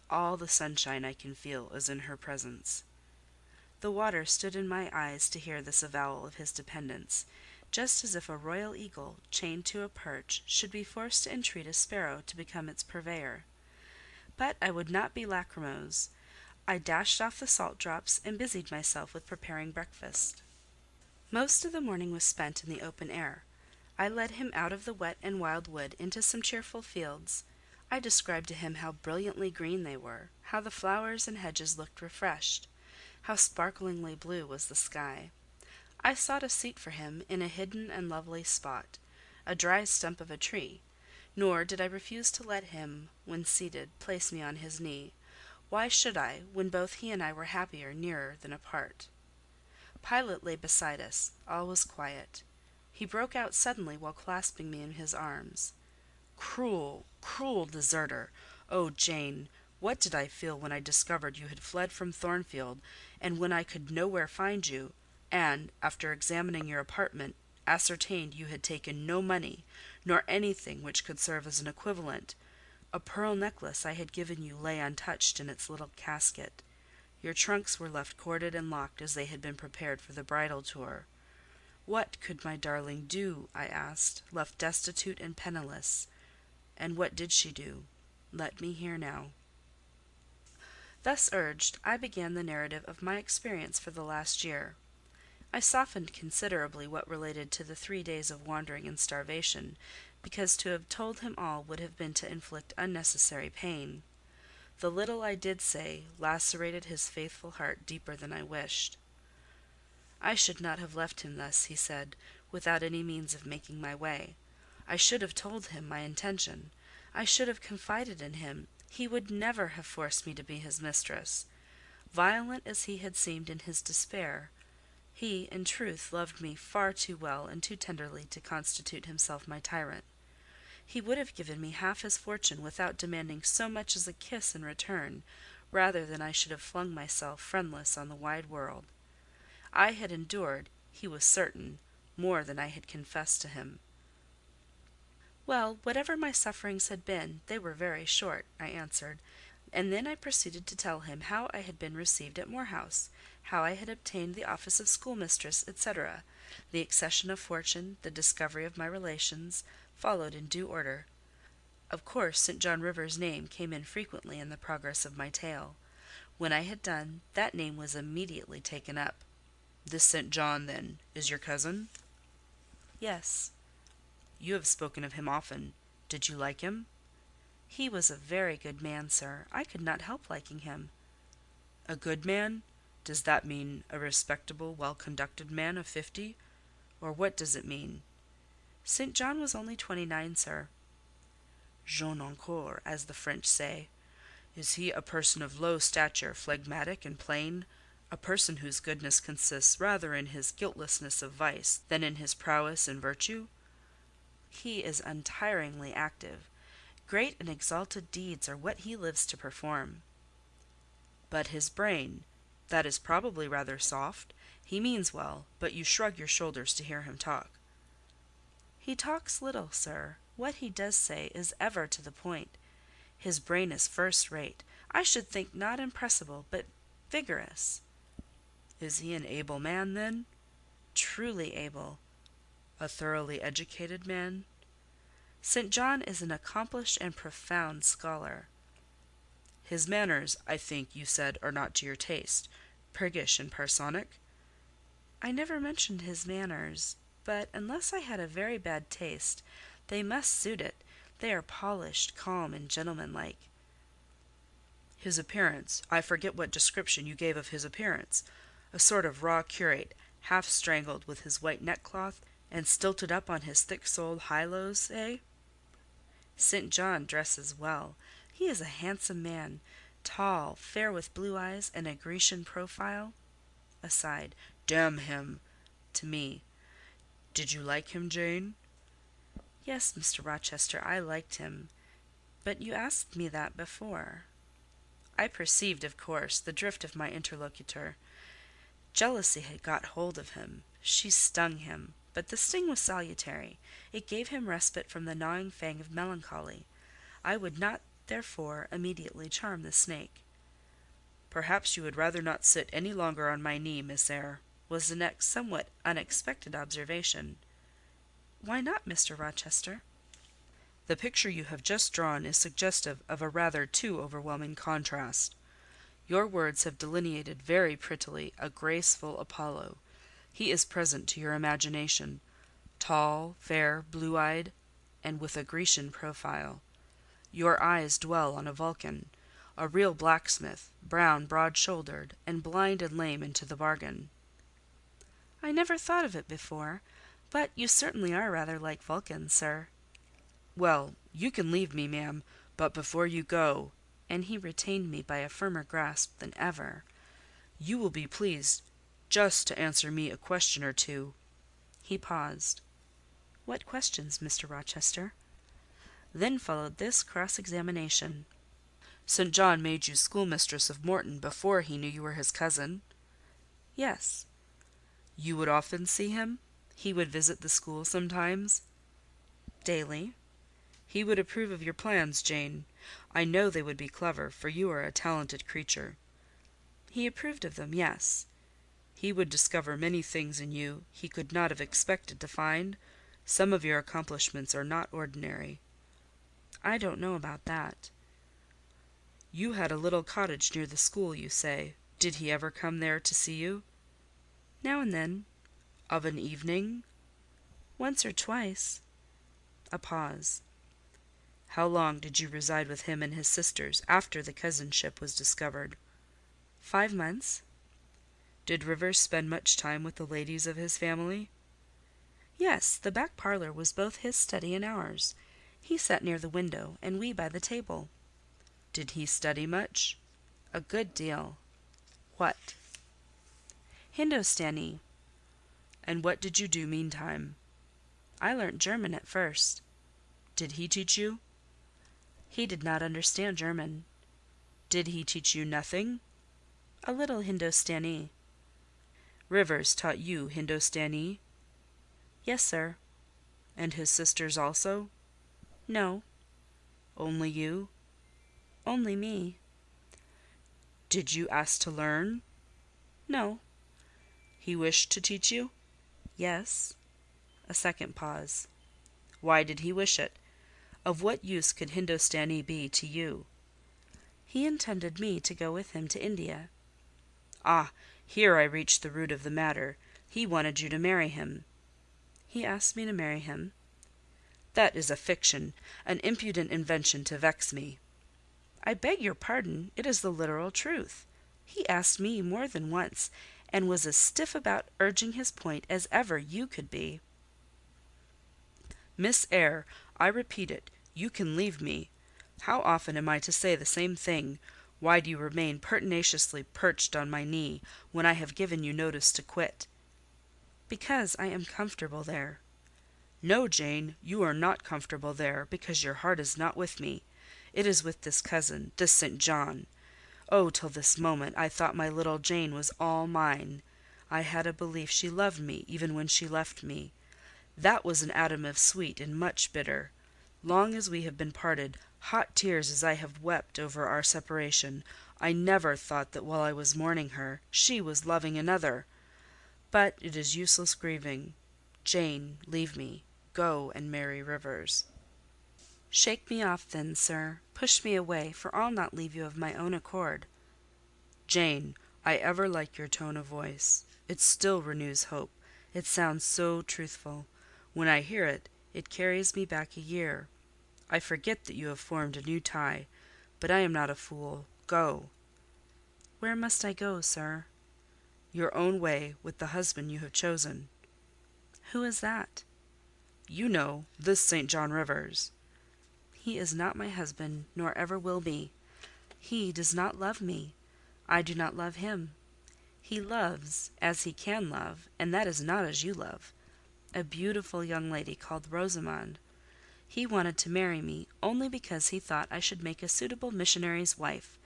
All the sunshine I can feel is in her presence." The water stood in my eyes to hear this avowal of his dependence, just as if a royal eagle, chained to a perch, should be forced to entreat a sparrow to become its purveyor. But I would not be lachrymose. I dashed off the salt drops, and busied myself with preparing breakfast. Most of the morning was spent in the open air. I led him out of the wet and wild wood into some cheerful fields. I described to him how brilliantly green they were, how the flowers and hedges looked refreshed, how sparklingly blue was the sky. I sought a seat for him in a hidden and lovely spot, a dry stump of a tree, nor did I refuse to let him, when seated, place me on his knee. Why should I, when both he and I were happier nearer than apart? Pilot lay beside us; all was quiet. He broke out suddenly while clasping me in his arms. "Cruel, cruel deserter! Oh, Jane, what did I feel when I discovered you had fled from Thornfield, and when I could nowhere find you, and, after examining your apartment, ascertained you had taken no money, nor anything which could serve as an equivalent. A pearl necklace I had given you lay untouched in its little casket. Your trunks were left corded and locked as they had been prepared for the bridal tour. What could my darling do, I asked, left destitute and penniless? And what did she do? Let me hear now." Thus urged, I began the narrative of my experience for the last year. I softened considerably what related to the 3 days of wandering and starvation, because to have told him all would have been to inflict unnecessary pain. The little I did say lacerated his faithful heart deeper than I wished. "I should not have left him thus," he said, "without any means of making my way. I should have told him my intention. I should have confided in him. He would never have forced me to be his mistress. Violent as he had seemed in his despair, he, in truth, loved me far too well and too tenderly to constitute himself my tyrant. He would have given me half his fortune without demanding so much as a kiss in return, rather than I should have flung myself friendless on the wide world. I had endured, he was certain, more than I had confessed to him. "Well, whatever my sufferings had been, they were very short," I answered; and then I proceeded to tell him how I had been received at Moor House, how I had obtained the office of schoolmistress, etc. The accession of fortune, the discovery of my relations, followed in due order. Of course, St. John Rivers' name came in frequently in the progress of my tale. When I had done, that name was immediately taken up. "This St. John, then, is your cousin?" "Yes." "You have spoken of him often. Did you like him?" "He was a very good man, sir. I could not help liking him." "A good man? Does that mean a respectable, well-conducted man of 50? Or what does it mean?" "St. John was only 29, sir." "Jeune encore, as the French say. Is he a person of low stature, phlegmatic and plain? A person whose goodness consists rather in his guiltlessness of vice than in his prowess in virtue?" "He is untiringly active. Great and exalted deeds are what he lives to perform." "But his brain? That is probably rather soft. He means well, but you shrug your shoulders to hear him talk." "He talks little, sir. What he does say is ever to the point. His brain is first rate. I should think not impressible, but vigorous." "Is he an able man, then?" "Truly able." "A thoroughly educated man?" "St. John is an accomplished and profound scholar." "His manners, I think you said, are not to your taste: priggish and parsonic?" "I never mentioned his manners; but, unless I had a very bad taste, they must suit it. They are polished, calm, and gentlemanlike." "His appearance? I forget what description you gave of his appearance. A sort of raw curate, half strangled, with his white neckcloth, and stilted up on his thick-soled high-lows, eh?" "St. John dresses well. He is a handsome man, tall, fair, with blue eyes, and a Grecian profile." Aside, "Damn him!" To me, "Did you like him, Jane?" "Yes, Mr. Rochester, I liked him. But you asked me that before." I perceived, of course, the drift of my interlocutor. Jealousy had got hold of him. She stung him, but the sting was salutary. It gave him respite from the gnawing fang of melancholy. I would not, therefore, immediately charm the snake. "Perhaps you would rather not sit any longer on my knee, Miss Eyre," was the next somewhat unexpected observation. "Why not, Mr. Rochester?" "The picture you have just drawn is suggestive of a rather too overwhelming contrast. Your words have delineated very prettily a graceful Apollo. He is present to your imagination: tall, fair, blue-eyed, and with a Grecian profile. Your eyes dwell on a Vulcan, a real blacksmith, brown, broad-shouldered, and blind and lame into the bargain." "I never thought of it before, but you certainly are rather like Vulcan, sir." "Well, you can leave me, ma'am, but before you go," and he retained me by a firmer grasp than ever, "you will be pleased just to answer me a question or two." He paused. "What questions, Mr. Rochester?" Then followed this cross-examination. "St. John made you schoolmistress of Morton before he knew you were his cousin?" "Yes." "You would often see him? He would visit the school sometimes?" "Daily." "He would approve of your plans, Jane? I know they would be clever, for you are a talented creature." "He approved of them, yes." "He would discover many things in you he could not have expected to find? Some of your accomplishments are not ordinary." "I don't know about that." "You had a little cottage near the school, you say. Did he ever come there to see you?" "Now and then." "Of an evening?" "Once or twice." A pause. "How long did you reside with him and his sisters after the cousinship was discovered?" 5 months. "Did Rivers spend much time with the ladies of his family?" "Yes, the back parlour was both his study and ours. He sat near the window, and we by the table." "Did he study much?" "A good deal." "What?" "Hindostani." "And what did you do meantime?" "I learnt German at first." "Did he teach you?" "He did not understand German." "Did he teach you nothing?" "A little Hindostani." "Rivers taught you Hindostani?" "Yes, sir." "And his sisters also?" "No." "Only you?" "Only me." "Did you ask to learn?" "No." "He wished to teach you?" "Yes." A second pause. "Why did he wish it? Of what use could Hindostani be to you?" "He intended me to go with him to India." "Ah, here I reach the root of the matter. He wanted you to marry him." "He asked me to marry him." "That is a fiction, an impudent invention to vex me." "I beg your pardon: it is the literal truth. He asked me more than once, and was as stiff about urging his point as ever you could be." "Miss Eyre, I repeat it, you can leave me. How often am I to say the same thing? Why do you remain pertinaciously perched on my knee, when I have given you notice to quit?" "Because I am comfortable there." "No, Jane, you are not comfortable there, because your heart is not with me. It is with this cousin, this St. John. Oh, till this moment, I thought my little Jane was all mine. I had a belief she loved me, even when she left me. That was an atom of sweet and much bitter. Long as we have been parted, hot tears as I have wept over our separation, I never thought that while I was mourning her, she was loving another. But it is useless grieving. Jane, leave me. Go and marry Rivers." "Shake me off then, sir. Push me away, for I'll not leave you of my own accord." "Jane, I ever like your tone of voice. It still renews hope. It sounds so truthful. When I hear it, it carries me back a year. I forget that you have formed a new tie, but I am not a fool. Go." "Where must I go, sir?" "Your own way, with the husband you have chosen." "Who is that?" "You know: this St. John Rivers." "He is not my husband, nor ever will be. He does not love me. I do not love him. He loves, as he can love, and that is not as you love, a beautiful young lady called Rosamond. He wanted to marry me only because he thought I should make a suitable missionary's wife,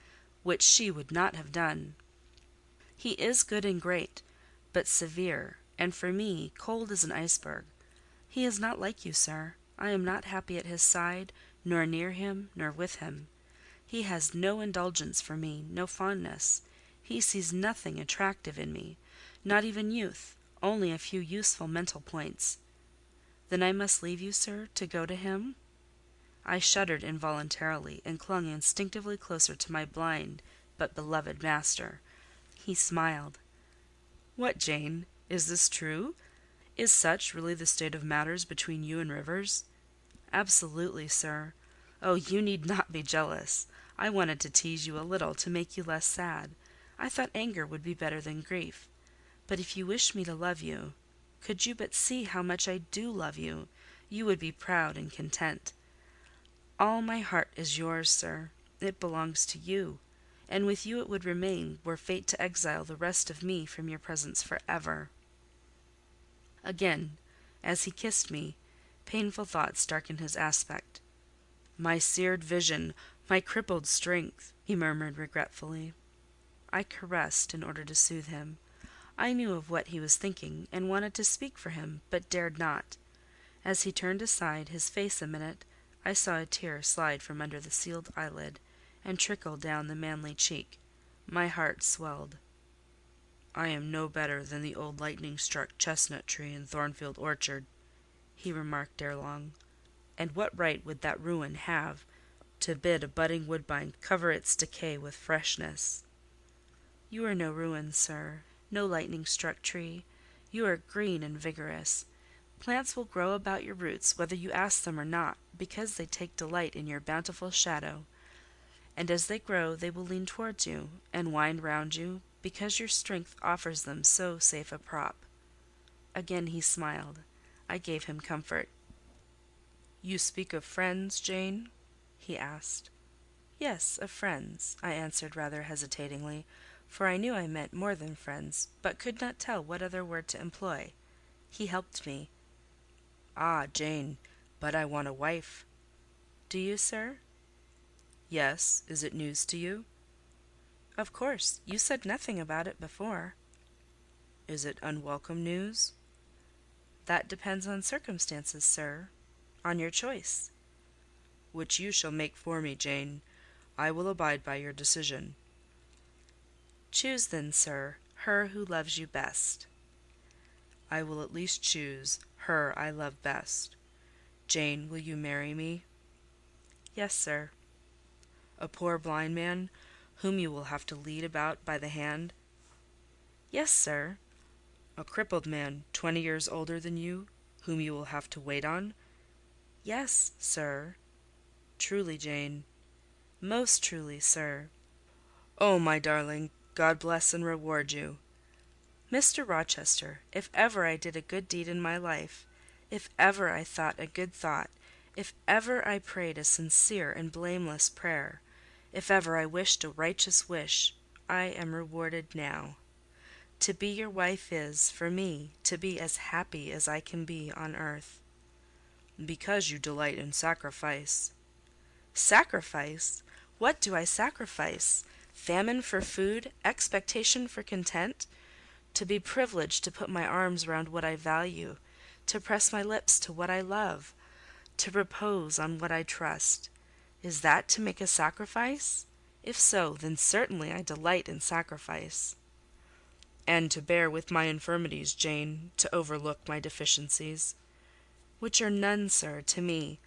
which she would not have done. He is good and great, but severe, and for me, cold as an iceberg. He is not like you, sir. I am not happy at his side, nor near him, nor with him. He has no indulgence for me, no fondness. He sees nothing attractive in me, not even youth, only a few useful mental points. Then I must leave you, sir, to go to him?" I shuddered involuntarily, and clung instinctively closer to my blind but beloved master. He smiled. "What, Jane? Is this true? Is such really the state of matters between you and Rivers?" "Absolutely, sir. Oh, you need not be jealous. I wanted to tease you a little to make you less sad. I thought anger would be better than grief. But if you wish me to love you, could you but see how much I do love you, you would be proud and content. All my heart is yours, sir. It belongs to you, and with you it would remain, were fate to exile the rest of me from your presence for ever." Again, as he kissed me, painful thoughts darkened his aspect. "My seared vision, my crippled strength," he murmured regretfully. I caressed in order to soothe him. I knew of what he was thinking, and wanted to speak for him, but dared not. As he turned aside his face a minute, I saw a tear slide from under the sealed eyelid, and trickle down the manly cheek. My heart swelled. "I am no better than the old lightning-struck chestnut tree in Thornfield orchard," he remarked ere long. "And what right would that ruin have to bid a budding woodbine cover its decay with freshness?" "You are no ruin, sir, no lightning-struck tree. You are green and vigorous. Plants will grow about your roots whether you ask them or not, because they take delight in your bountiful shadow; and as they grow they will lean towards you, and wind round you, because your strength offers them so safe a prop." Again he smiled. I gave him comfort. "You speak of friends, Jane?" he asked. "Yes, of friends," I answered rather hesitatingly, for I knew I meant more than friends, but could not tell what other word to employ. He helped me. "Ah, Jane, but I want a wife." "Do you, sir?" "Yes. Is it news to you?" "Of course. You said nothing about it before." "Is it unwelcome news?" "That depends on circumstances, sir. On your choice." "Which you shall make for me, Jane. I will abide by your decision." "Choose then, sir, her who loves you best." "I will at least choose her I love best. Jane, will you marry me?" "Yes, sir." "A poor blind man, whom you will have to lead about by the hand?" "Yes, sir." "A crippled man, 20 years older than you, whom you will have to wait on?" "Yes, sir." "Truly, Jane?" "Most truly, sir." "Oh, my darling, God bless and reward you!" "Mr. Rochester, if ever I did a good deed in my life, if ever I thought a good thought, if ever I prayed a sincere and blameless prayer, if ever I wished a righteous wish, I am rewarded now. To be your wife is, for me, to be as happy as I can be on earth." "Because you delight in sacrifice." "Sacrifice! What do I sacrifice? Famine for food, expectation for content? To be privileged to put my arms round what I value, to press my lips to what I love, to repose on what I trust: is that to make a sacrifice? If so, then certainly I delight in sacrifice." "And to bear with my infirmities, Jane, to overlook my deficiencies." "Which are none, sir, to me.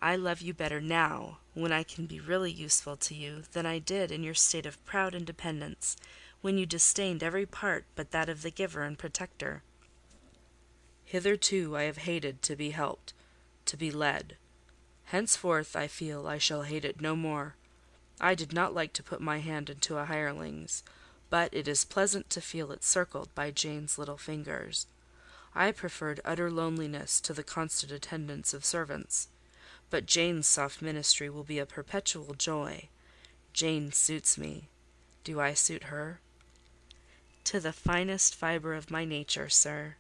I love you better now, when I can be really useful to you, than I did in your state of proud independence, when you disdained every part but that of the giver and protector." "Hitherto I have hated to be helped, to be led. Henceforth I feel I shall hate it no more. I did not like to put my hand into a hireling's, but it is pleasant to feel it circled by Jane's little fingers. I preferred utter loneliness to the constant attendance of servants, but Jane's soft ministry will be a perpetual joy. Jane suits me. Do I suit her?" "To the finest fibre of my nature, sir."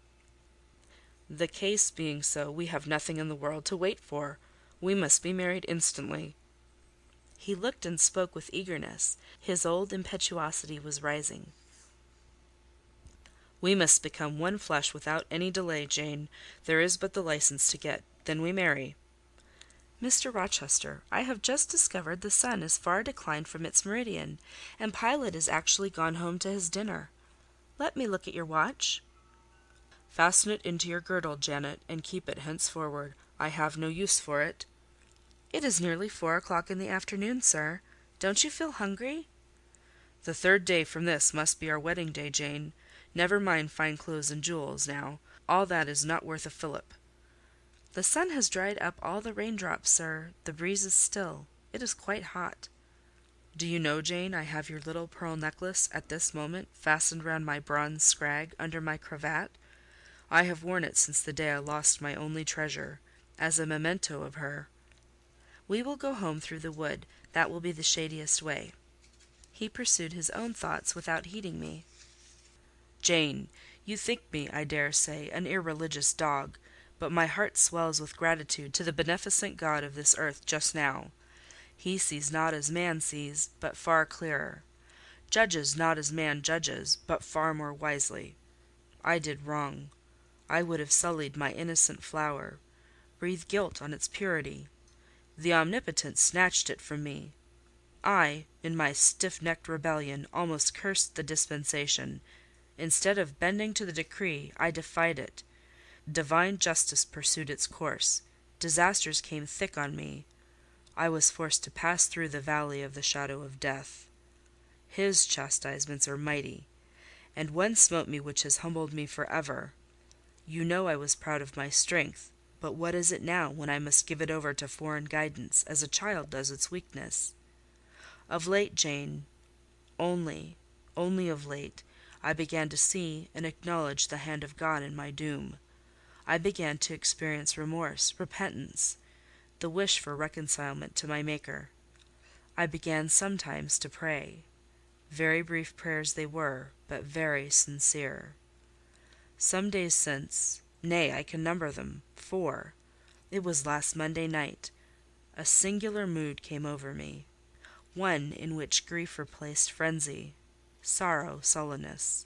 "The case being so, we have nothing in the world to wait for. We must be married instantly." He looked and spoke with eagerness: his old impetuosity was rising. "We must become one flesh without any delay, Jane. There is but the licence to get. Then we marry." "Mr. Rochester, I have just discovered the sun is far declined from its meridian, and Pilot is actually gone home to his dinner. Let me look at your watch." "Fasten it into your girdle, Janet, and keep it henceforward. I have no use for it." "It is nearly 4 o'clock in the afternoon, sir. Don't you feel hungry?" "The 3rd day from this must be our wedding day, Jane. Never mind fine clothes and jewels, now: all that is not worth a fillip. "The sun has dried up all the raindrops, sir. The breeze is still. It is quite hot." "Do you know, Jane, I have your little pearl necklace at this moment fastened round my bronze scrag under my cravat? I have worn it since the day I lost my only treasure, as a memento of her." "We will go home through the wood. That will be the shadiest way." He pursued his own thoughts without heeding me. "Jane, you think me, I dare say, an irreligious dog, but my heart swells with gratitude to the beneficent God of this earth just now. He sees not as man sees, but far clearer; judges not as man judges, but far more wisely. I did wrong. I would have sullied my innocent flower, breathed guilt on its purity. The Omnipotent snatched it from me. I, in my stiff-necked rebellion, almost cursed the dispensation. Instead of bending to the decree, I defied it. Divine justice pursued its course. Disasters came thick on me. I was forced to pass through the valley of the shadow of death. His chastisements are mighty, and one smote me which has humbled me for ever. You know I was proud of my strength, but what is it now, when I must give it over to foreign guidance, as a child does its weakness? Of late, Jane, only of late, I began to see and acknowledge the hand of God in my doom. I began to experience remorse, repentance, the wish for reconcilement to my Maker. I began sometimes to pray. Very brief prayers they were, but very sincere. Some days since, nay, I can number them, 4, it was last Monday night, a singular mood came over me, one in which grief replaced frenzy, sorrow sullenness.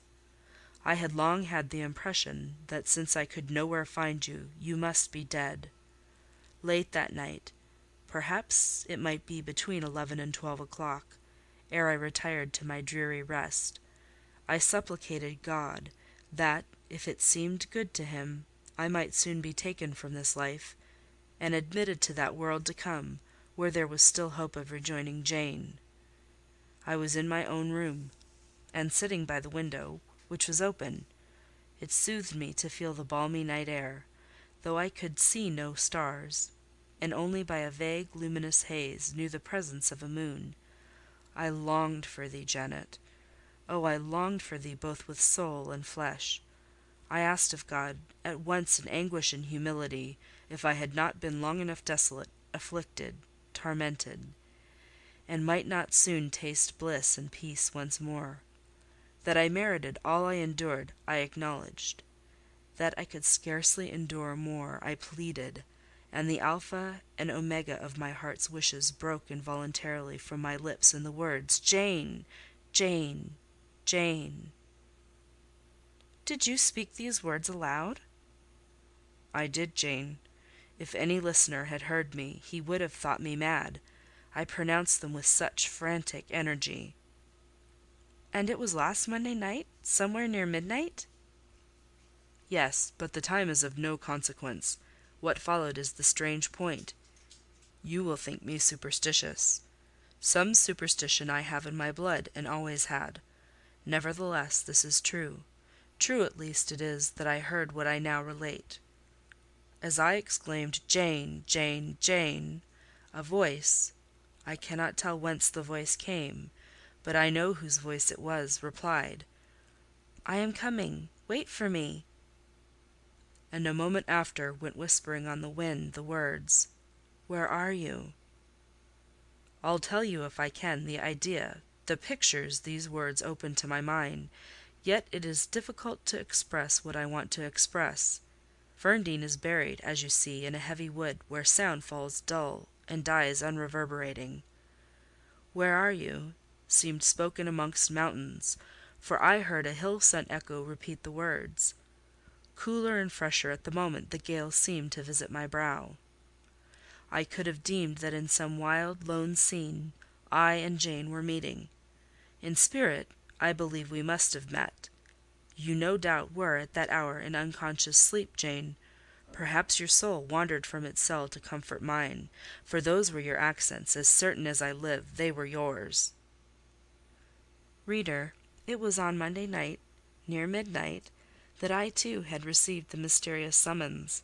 I had long had the impression that since I could nowhere find you, you must be dead. Late that night, perhaps it might be between 11 and 12 o'clock, ere I retired to my dreary rest, I supplicated God that, if it seemed good to him, I might soon be taken from this life, and admitted to that world to come, where there was still hope of rejoining Jane. I was in my own room, and sitting by the window, which was open. It soothed me to feel the balmy night air, though I could see no stars, and only by a vague luminous haze knew the presence of a moon. I longed for thee, Janet. Oh, I longed for thee both with soul and flesh. I asked of God, at once in anguish and humility, if I had not been long enough desolate, afflicted, tormented, and might not soon taste bliss and peace once more. That I merited all I endured, I acknowledged. That I could scarcely endure more, I pleaded, and the alpha and omega of my heart's wishes broke involuntarily from my lips in the words, "Jane! Jane! Jane!" "Did you speak these words aloud?" "I did, Jane. If any listener had heard me, he would have thought me mad. I pronounced them with such frantic energy." "And it was last Monday night, somewhere near midnight?" "Yes, but the time is of no consequence. What followed is the strange point. You will think me superstitious. Some superstition I have in my blood, and always had. Nevertheless, this is true. True at least it is that I heard what I now relate. As I exclaimed, 'Jane! Jane! Jane!' a voice—I cannot tell whence the voice came, but I know whose voice it was—replied, 'I am coming. Wait for me.' And a moment after went whispering on the wind the words, 'Where are you?' I'll tell you if I can the idea, the pictures these words opened to my mind, yet it is difficult to express what I want to express. Ferndean is buried, as you see, in a heavy wood, where sound falls dull and dies unreverberating. 'Where are you?' seemed spoken amongst mountains, for I heard a hill-sent echo repeat the words. Cooler and fresher at the moment the gale seemed to visit my brow. I could have deemed that in some wild, lone scene, I and Jane were meeting. In spirit, I believe we must have met. You no doubt were at that hour in unconscious sleep, Jane. Perhaps your soul wandered from its cell to comfort mine, for those were your accents; as certain as I live, they were yours." Reader, it was on Monday night, near midnight, that I too had received the mysterious summons.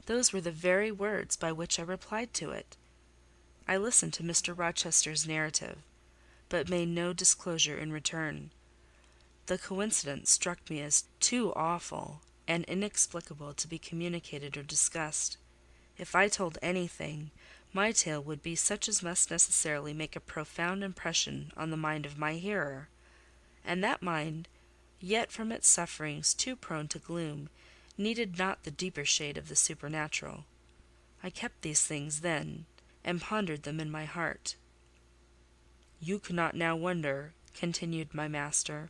Those were the very words by which I replied to it. I listened to Mr. Rochester's narrative, but made no disclosure in return. The coincidence struck me as too awful and inexplicable to be communicated or discussed. If I told anything, my tale would be such as must necessarily make a profound impression on the mind of my hearer; and that mind, yet from its sufferings too prone to gloom, needed not the deeper shade of the supernatural. I kept these things then, and pondered them in my heart. "You cannot now wonder," continued my master,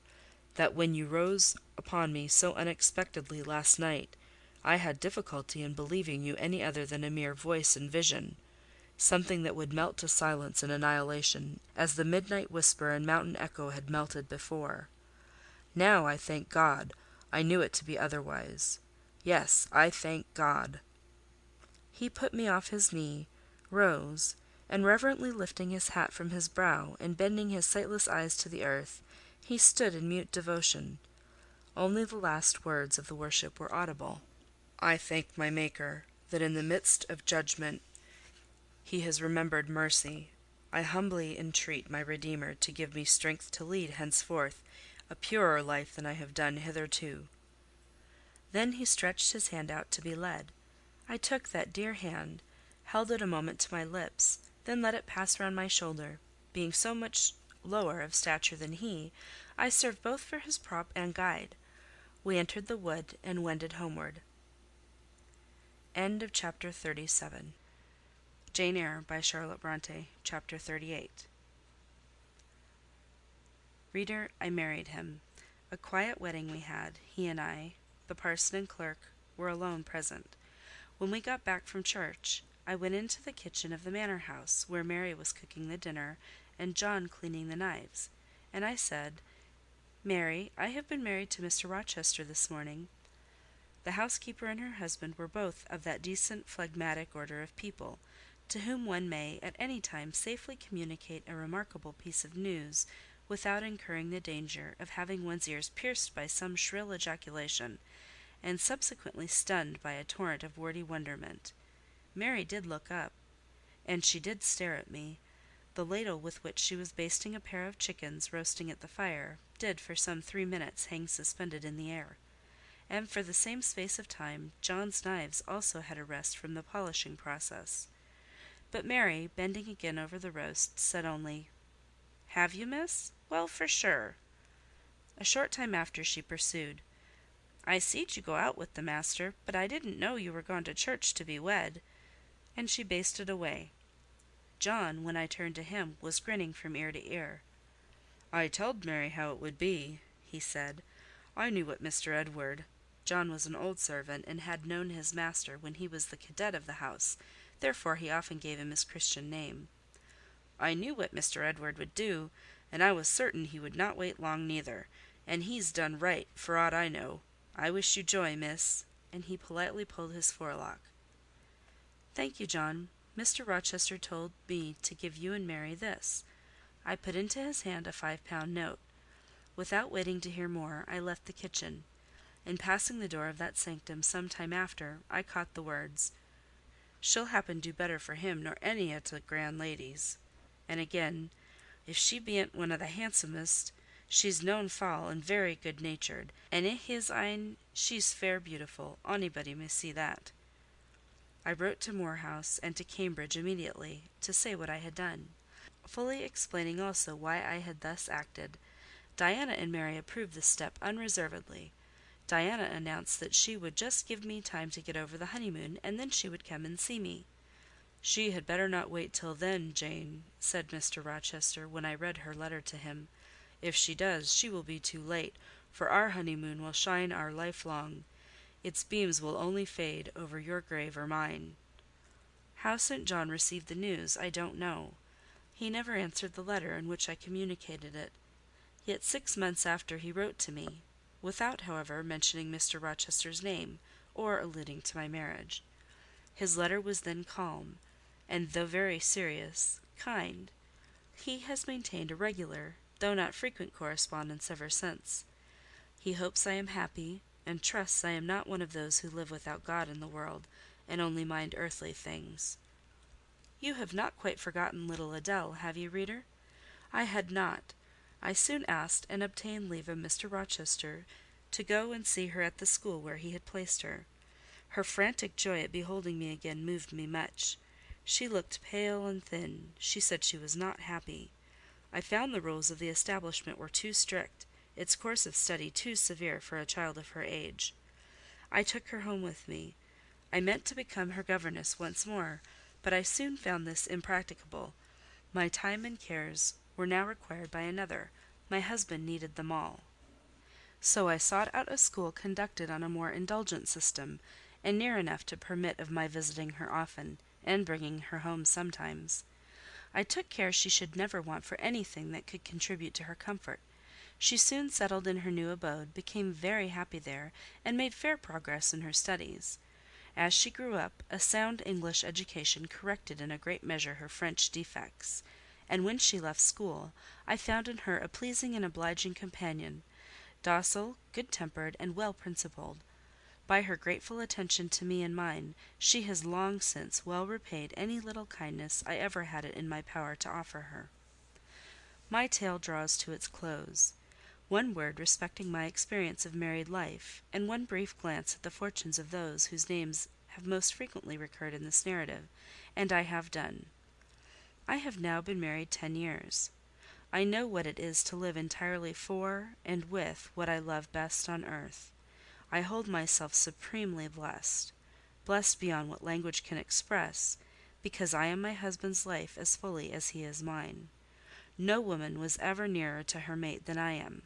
"that when you rose upon me so unexpectedly last night, I had difficulty in believing you any other than a mere voice and vision, something that would melt to silence and annihilation, as the midnight whisper and mountain echo had melted before. Now, I thank God, I knew it to be otherwise. Yes, I thank God." He put me off his knee, rose, and reverently lifting his hat from his brow, and bending his sightless eyes to the earth, he stood in mute devotion. Only the last words of the worship were audible. "I thank my Maker, that in the midst of judgment he has remembered mercy. I humbly entreat my Redeemer to give me strength to lead henceforth a purer life than I have done hitherto." Then he stretched his hand out to be led. I took that dear hand, held it a moment to my lips, then let it pass round my shoulder. Being so much lower of stature than he, I served both for his prop and guide. We entered the wood and wended homeward. End of Chapter 37. Jane Eyre by Charlotte Brontë. Chapter 38. Reader, I married him. A quiet wedding we had, he and I. The parson and clerk were alone present. When we got back from church, I went into the kitchen of the manor house, where Mary was cooking the dinner and John cleaning the knives, and I said, "Mary, I have been married to Mr. Rochester this morning." The housekeeper and her husband were both of that decent phlegmatic order of people, to whom one may at any time safely communicate a remarkable piece of news without incurring the danger of having one's ears pierced by some shrill ejaculation, and subsequently stunned by a torrent of wordy wonderment. Mary did look up, and she did stare at me. The ladle with which she was basting a pair of chickens roasting at the fire did for some 3 minutes hang suspended in the air, and for the same space of time John's knives also had a rest from the polishing process. But Mary, bending again over the roast, said only, "Have you, miss? Well, for sure." A short time after she pursued, "I seed you go out with the master, but I didn't know you were gone to church to be wed," and she basted away. John, when I turned to him, was grinning from ear to ear. "I telled Mary how it would be," he said. "I knew what Mr. Edward—" John was an old servant, and had known his master when he was the cadet of the house, therefore he often gave him his Christian name. "I knew what Mr. Edward would do, and I was certain he would not wait long neither, and he's done right, for aught I know. I wish you joy, miss," and he politely pulled his forelock. "Thank you, John. Mr. Rochester told me to give you and Mary this." I put into his hand a £5 note. Without waiting to hear more, I left the kitchen. In passing the door of that sanctum some time after, I caught the words, "She'll happen do better for him nor any o' t' grand ladies." And again, "If she bean't one o' the handsomest, she's noan foul and very good natured, and i' his een she's fair beautiful: onybody may see that." I wrote to Moor House and to Cambridge immediately, to say what I had done, fully explaining also why I had thus acted. Diana and Mary approved this step unreservedly. Diana announced that she would just give me time to get over the honeymoon, and then she would come and see me. "She had better not wait till then, Jane," said Mr. Rochester, when I read her letter to him. "If she does, she will be too late, for our honeymoon will shine our life long. Its beams will only fade over your grave or mine." How St. John received the news, I don't know. He never answered the letter in which I communicated it. Yet 6 months after he wrote to me, without, however, mentioning Mr. Rochester's name, or alluding to my marriage. His letter was then calm, and though very serious, kind. He has maintained a regular, though not frequent correspondence ever since. He hopes I am happy, and trusts I am not one of those who live without God in the world, and only mind earthly things. You have not quite forgotten little Adèle, have you, reader? I had not. I soon asked and obtained leave of Mr. Rochester to go and see her at the school where he had placed her. Her frantic joy at beholding me again moved me much. She looked pale and thin; she said she was not happy. I found the rules of the establishment were too strict, its course of study too severe for a child of her age. I took her home with me. I meant to become her governess once more, but I soon found this impracticable. My time and cares were now required by another; my husband needed them all. So I sought out a school conducted on a more indulgent system, and near enough to permit of my visiting her often, and bringing her home sometimes. I took care she should never want for anything that could contribute to her comfort. She soon settled in her new abode, became very happy there, and made fair progress in her studies. As she grew up, a sound English education corrected in a great measure her French defects; and when she left school, I found in her a pleasing and obliging companion, docile, good-tempered, and well-principled. By her grateful attention to me and mine, she has long since well repaid any little kindness I ever had it in my power to offer her. My tale draws to its close. One word respecting my experience of married life, and one brief glance at the fortunes of those whose names have most frequently recurred in this narrative, and I have done. I have now been married 10 years. I know what it is to live entirely for and with what I love best on earth. I hold myself supremely blessed beyond what language can express, because I am my husband's life as fully as he is mine. No woman was ever nearer to her mate than I am,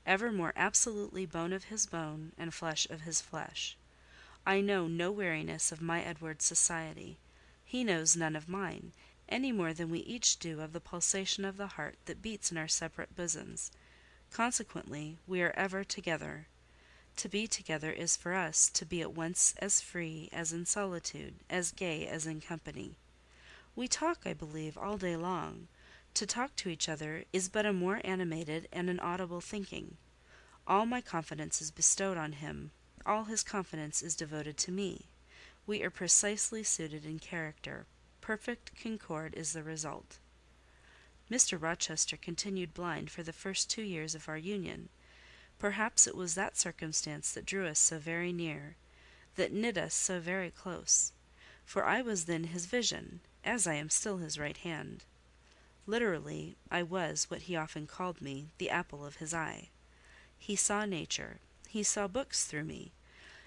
ever more absolutely bone of his bone and flesh of his flesh. I know no weariness of my Edward's society; he knows none of mine, any more than we each do of the pulsation of the heart that beats in our separate bosoms. Consequently, we are ever together. To be together is for us to be at once as free as in solitude, as gay as in company. We talk, I believe, all day long. To talk to each other is but a more animated and an audible thinking. All my confidence is bestowed on him, all his confidence is devoted to me. We are precisely suited in character; perfect concord is the result. Mr. Rochester continued blind for the first 2 years of our union. Perhaps it was that circumstance that drew us so very near, that knit us so very close; for I was then his vision, as I am still his right hand. Literally, I was, what he often called me, the apple of his eye. He saw nature, he saw books through me;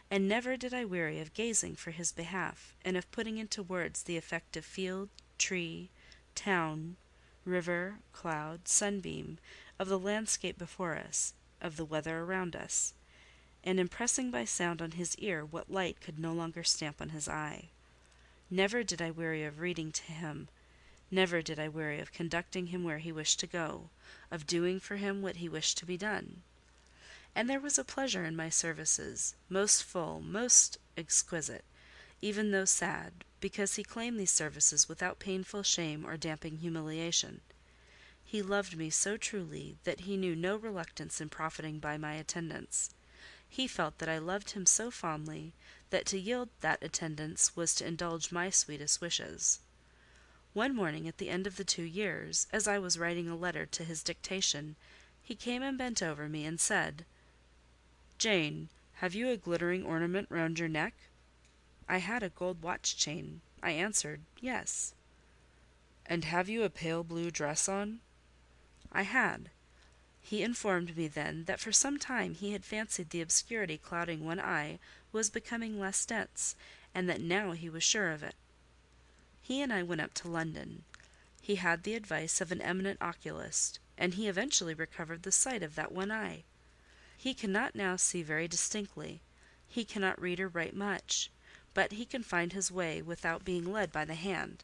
and never did I weary of gazing for his behalf, and of putting into words the effect of field, tree, town, river, cloud, sunbeam, of the landscape before us, of the weather around us, and impressing by sound on his ear what light could no longer stamp on his eye. Never did I weary of reading to him; never did I weary of conducting him where he wished to go, of doing for him what he wished to be done. And there was a pleasure in my services, most full, most exquisite, even though sad, because he claimed these services without painful shame or damping humiliation. He loved me so truly that he knew no reluctance in profiting by my attendance. He felt that I loved him so fondly, that to yield that attendance was to indulge my sweetest wishes. One morning at the end of the 2 years, as I was writing a letter to his dictation, he came and bent over me, and said— "Jane, have you a glittering ornament round your neck?" I had a gold watch chain. I answered, "Yes." "And have you a pale blue dress on?" I had. He informed me then that for some time he had fancied the obscurity clouding one eye was becoming less dense, and that now he was sure of it. He and I went up to London. He had the advice of an eminent oculist, and he eventually recovered the sight of that one eye. He cannot now see very distinctly; he cannot read or write much, but he can find his way without being led by the hand.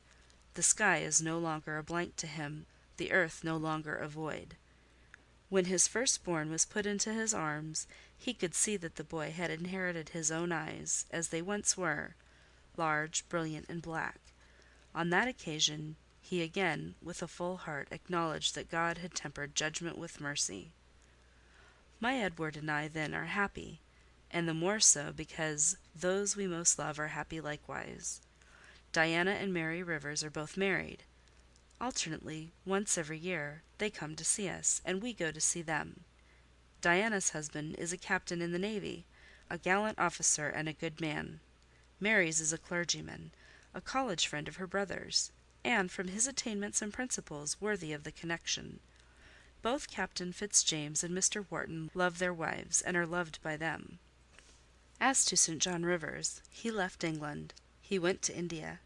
The sky is no longer a blank to him, the earth no longer a void. When his firstborn was put into his arms, he could see that the boy had inherited his own eyes, as they once were, large, brilliant, and black. On that occasion, he again, with a full heart, acknowledged that God had tempered judgment with mercy. My Edward and I then are happy. and the more so because those we most love are happy likewise. Diana and Mary Rivers are both married. Alternately, once every year, they come to see us, and we go to see them. Diana's husband is a captain in the navy, a gallant officer and a good man. Mary's is a clergyman, a college friend of her brother's, and from his attainments and principles worthy of the connection. Both Captain Fitzjames and Mr. Wharton love their wives, and are loved by them. As to St. John Rivers, he left England. He went to India.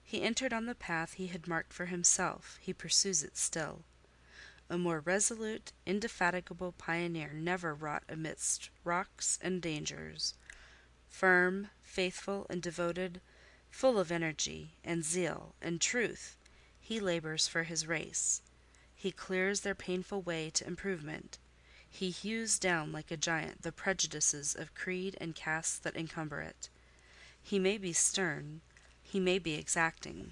He entered on the path he had marked for himself. He pursues it still. A more resolute, indefatigable pioneer never wrought amidst rocks and dangers. Firm, faithful, and devoted, full of energy, and zeal, and truth, he labours for his race. He clears their painful way to improvement. He hews down like a giant the prejudices of creed and caste that encumber it. He may be stern, he may be exacting,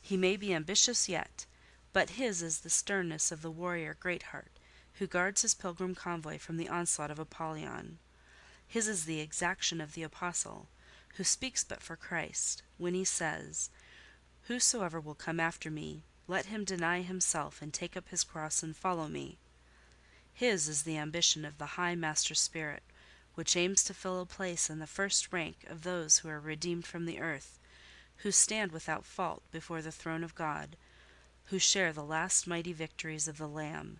he may be ambitious yet, but his is the sternness of the warrior Greatheart, who guards his pilgrim convoy from the onslaught of Apollyon. His is the exaction of the apostle, who speaks but for Christ, when he says, "Whosoever will come after me, let him deny himself, and take up his cross, and follow me." His is the ambition of the high master spirit, which aims to fill a place in the first rank of those who are redeemed from the earth, who stand without fault before the throne of God, who share the last mighty victories of the Lamb,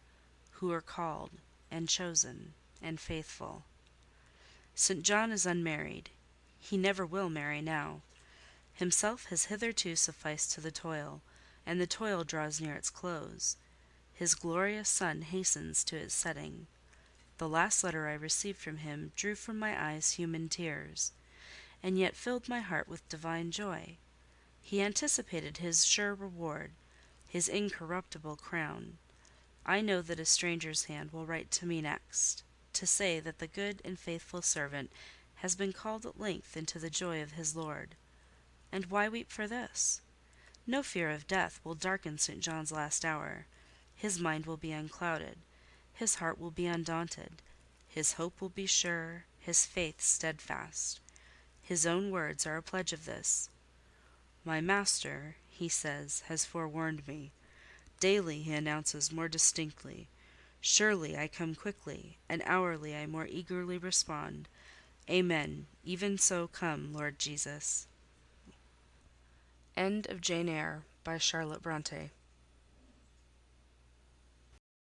who are called, and chosen, and faithful. St. John is unmarried. He never will marry now. Himself has hitherto sufficed to the toil, and the toil draws near its close. His glorious sun hastens to its setting. The last letter I received from him drew from my eyes human tears, and yet filled my heart with divine joy. He anticipated his sure reward, his incorruptible crown. I know that a stranger's hand will write to me next, to say that the good and faithful servant has been called at length into the joy of his Lord. And why weep for this? No fear of death will darken St. John's last hour. His mind will be unclouded, his heart will be undaunted, his hope will be sure, his faith steadfast. His own words are a pledge of this. "My Master," he says, "has forewarned me. Daily he announces more distinctly, 'Surely I come quickly,' and hourly I more eagerly respond, 'Amen, even so come, Lord Jesus.'" End of Jane Eyre by Charlotte Brontë.